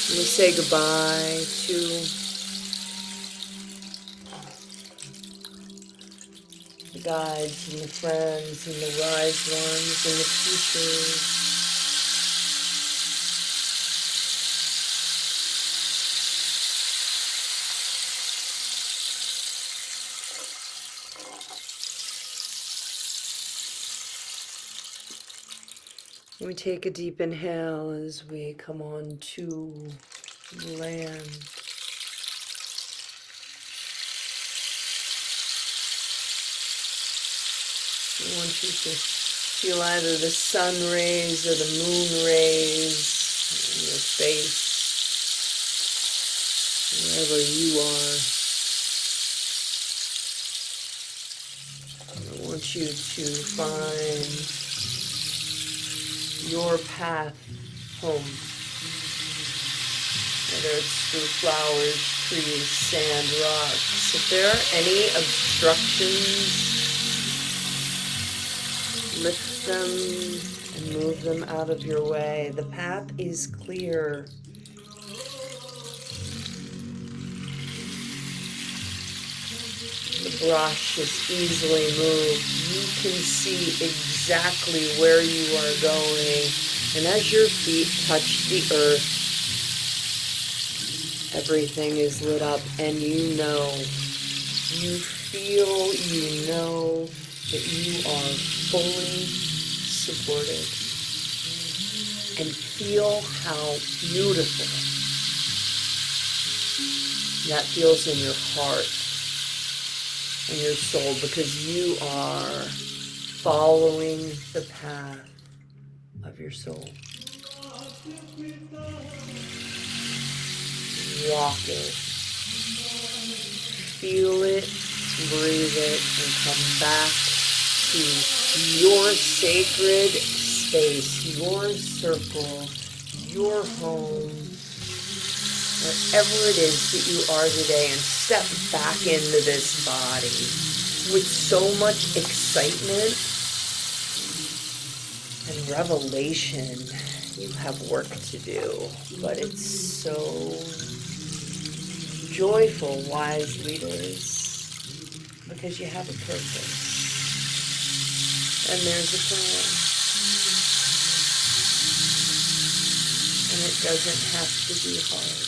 And we say goodbye to the guides and the friends and the wise ones and the teachers. We take a deep inhale as we come on to land. I want you to feel either the sun rays or the moon rays on your face, wherever you are. I want you to find your path home, whether it's through flowers, trees, sand, rocks. If there are any obstructions, lift them and move them out of your way. The path is clear. The brush is easily moved. You can see exactly where you are going. And as your feet touch the earth, everything is lit up, and you know, you feel, you know that you are fully supported. And feel how beautiful that feels in your heart and your soul, because you are following the path of your soul. Walk it, feel it, breathe it, and come back to your sacred space, your circle, your home, wherever it is that you are today, and step back into this body with so much excitement and revelation. You have work to do, but it's so joyful, wise leaders, because you have a purpose and there's a plan, and it doesn't have to be hard.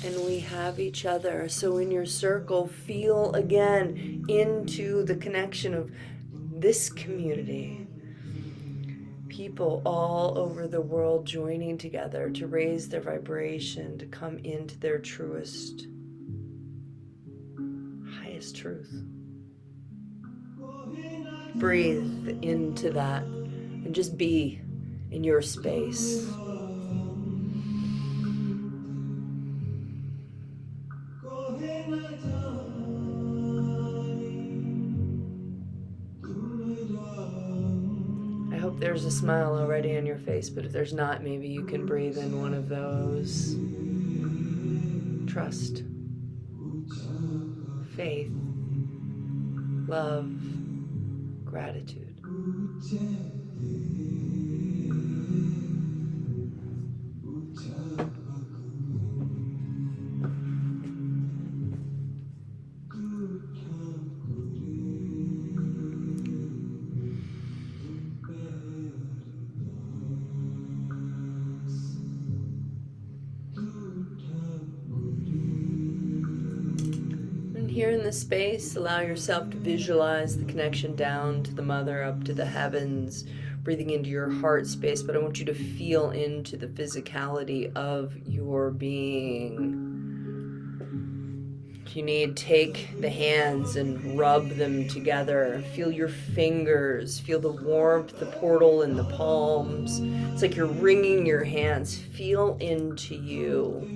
And we have each other. So in your circle, feel again into the connection of this community. People all over the world joining together to raise their vibration, to come into their truest, highest truth. Breathe into that and just be in your space. I hope there's a smile already on your face, but if there's not, maybe you can breathe in one of those. Trust, faith, love, gratitude. And here in this space, allow yourself to visualize the connection down to the mother, up to the heavens, breathing into your heart space. But I want you to feel into the physicality of your being. If you need, take the hands and rub them together. Feel your fingers, feel the warmth, the portal in the palms. It's like you're wringing your hands. Feel into you.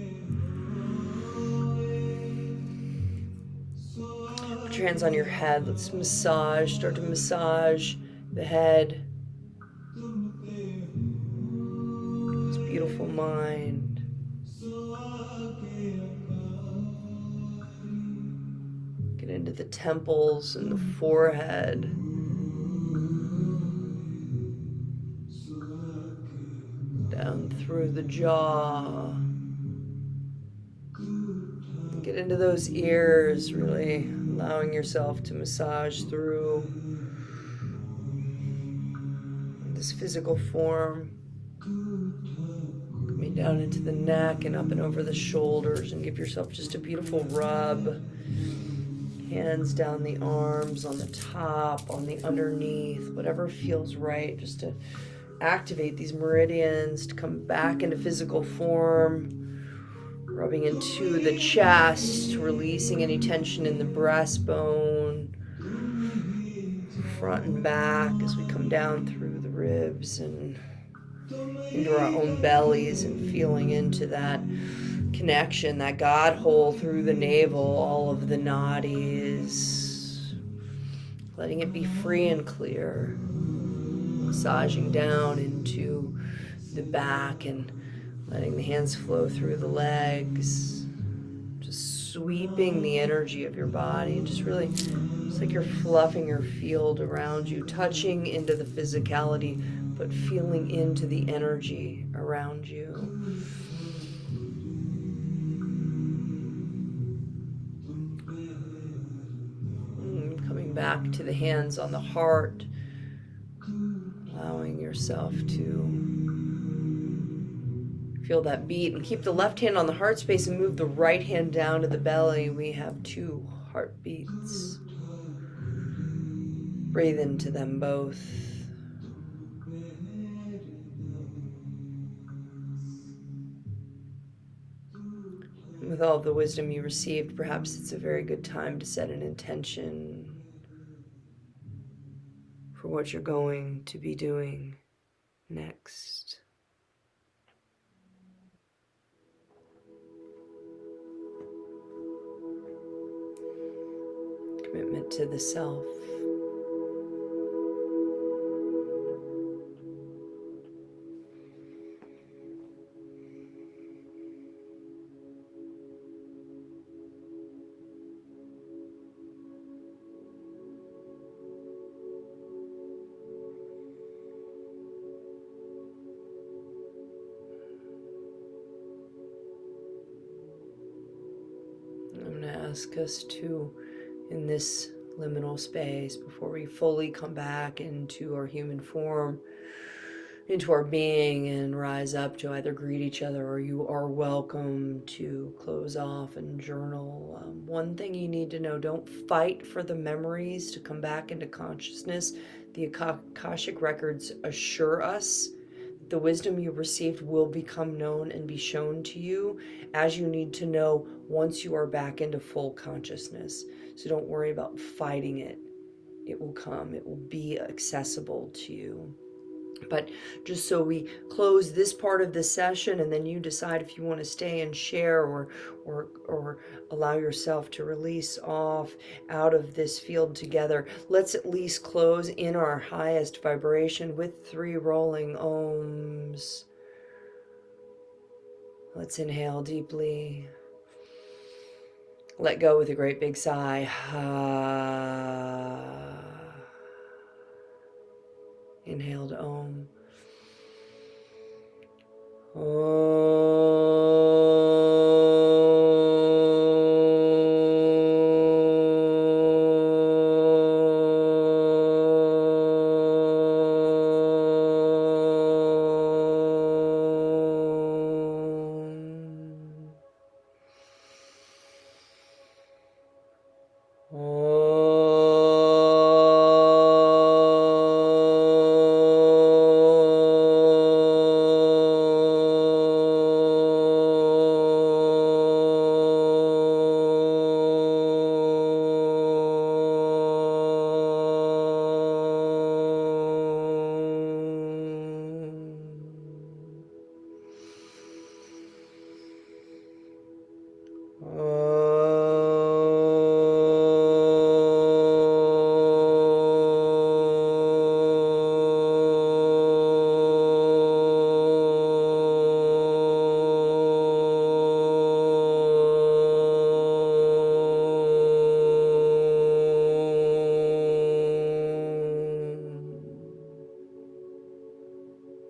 Put your hands on your head. Let's massage. Start to massage the head. This beautiful mind. Get into the temples and the forehead. Down through the jaw. Get into those ears, really allowing yourself to massage through this physical form. Coming down into the neck and up and over the shoulders, and give yourself just a beautiful rub. Hands down the arms, on the top, on the underneath, whatever feels right, just to activate these meridians, to come back into physical form. Rubbing into the chest, releasing any tension in the breastbone, front and back as we come down through the ribs and into our own bellies, and feeling into that connection, that God hole through the navel, all of the nadis, letting it be free and clear, massaging down into the back and letting the hands flow through the legs, just sweeping the energy of your body, and just really, it's like you're fluffing your field around you, touching into the physicality, but feeling into the energy around you. Coming back to the hands on the heart, allowing yourself to feel that beat, and keep the left hand on the heart space and move the right hand down to the belly. We have 2 heartbeats. Breathe into them both. And with all of the wisdom you received, perhaps it's a very good time to set an intention for what you're going to be doing next. Commitment to the self. I'm going to ask us to, in this liminal space, before we fully come back into our human form, into our being, and rise up to either greet each other, or you are welcome to close off and journal. One thing you need to know: don't fight for the memories to come back into consciousness. The Akashic records assure us the wisdom you received will become known and be shown to you as you need to know once you are back into full consciousness. So don't worry about fighting it. It will come. It will be accessible to you. But just so we close this part of the session, and then you decide if you want to stay and share, or allow yourself to release off out of this field together. Let's at least close in our highest vibration with 3 rolling ohms. Let's inhale deeply. Let go with a great big sigh. Inhale to Om.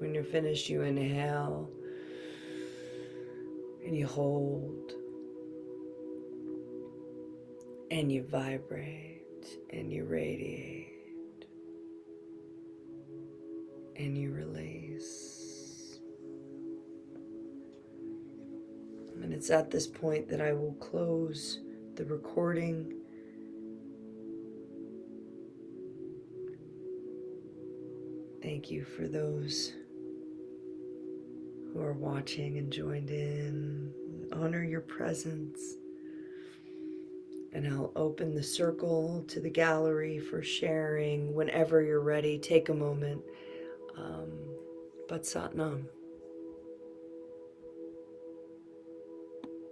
When you're finished, you inhale and you hold and you vibrate and you radiate and you release. And it's at this point that I will close the recording. Thank you for those who are watching and joined in. Honor your presence. And I'll open the circle to the gallery for sharing. Whenever you're ready, take a moment. But Sat Nam.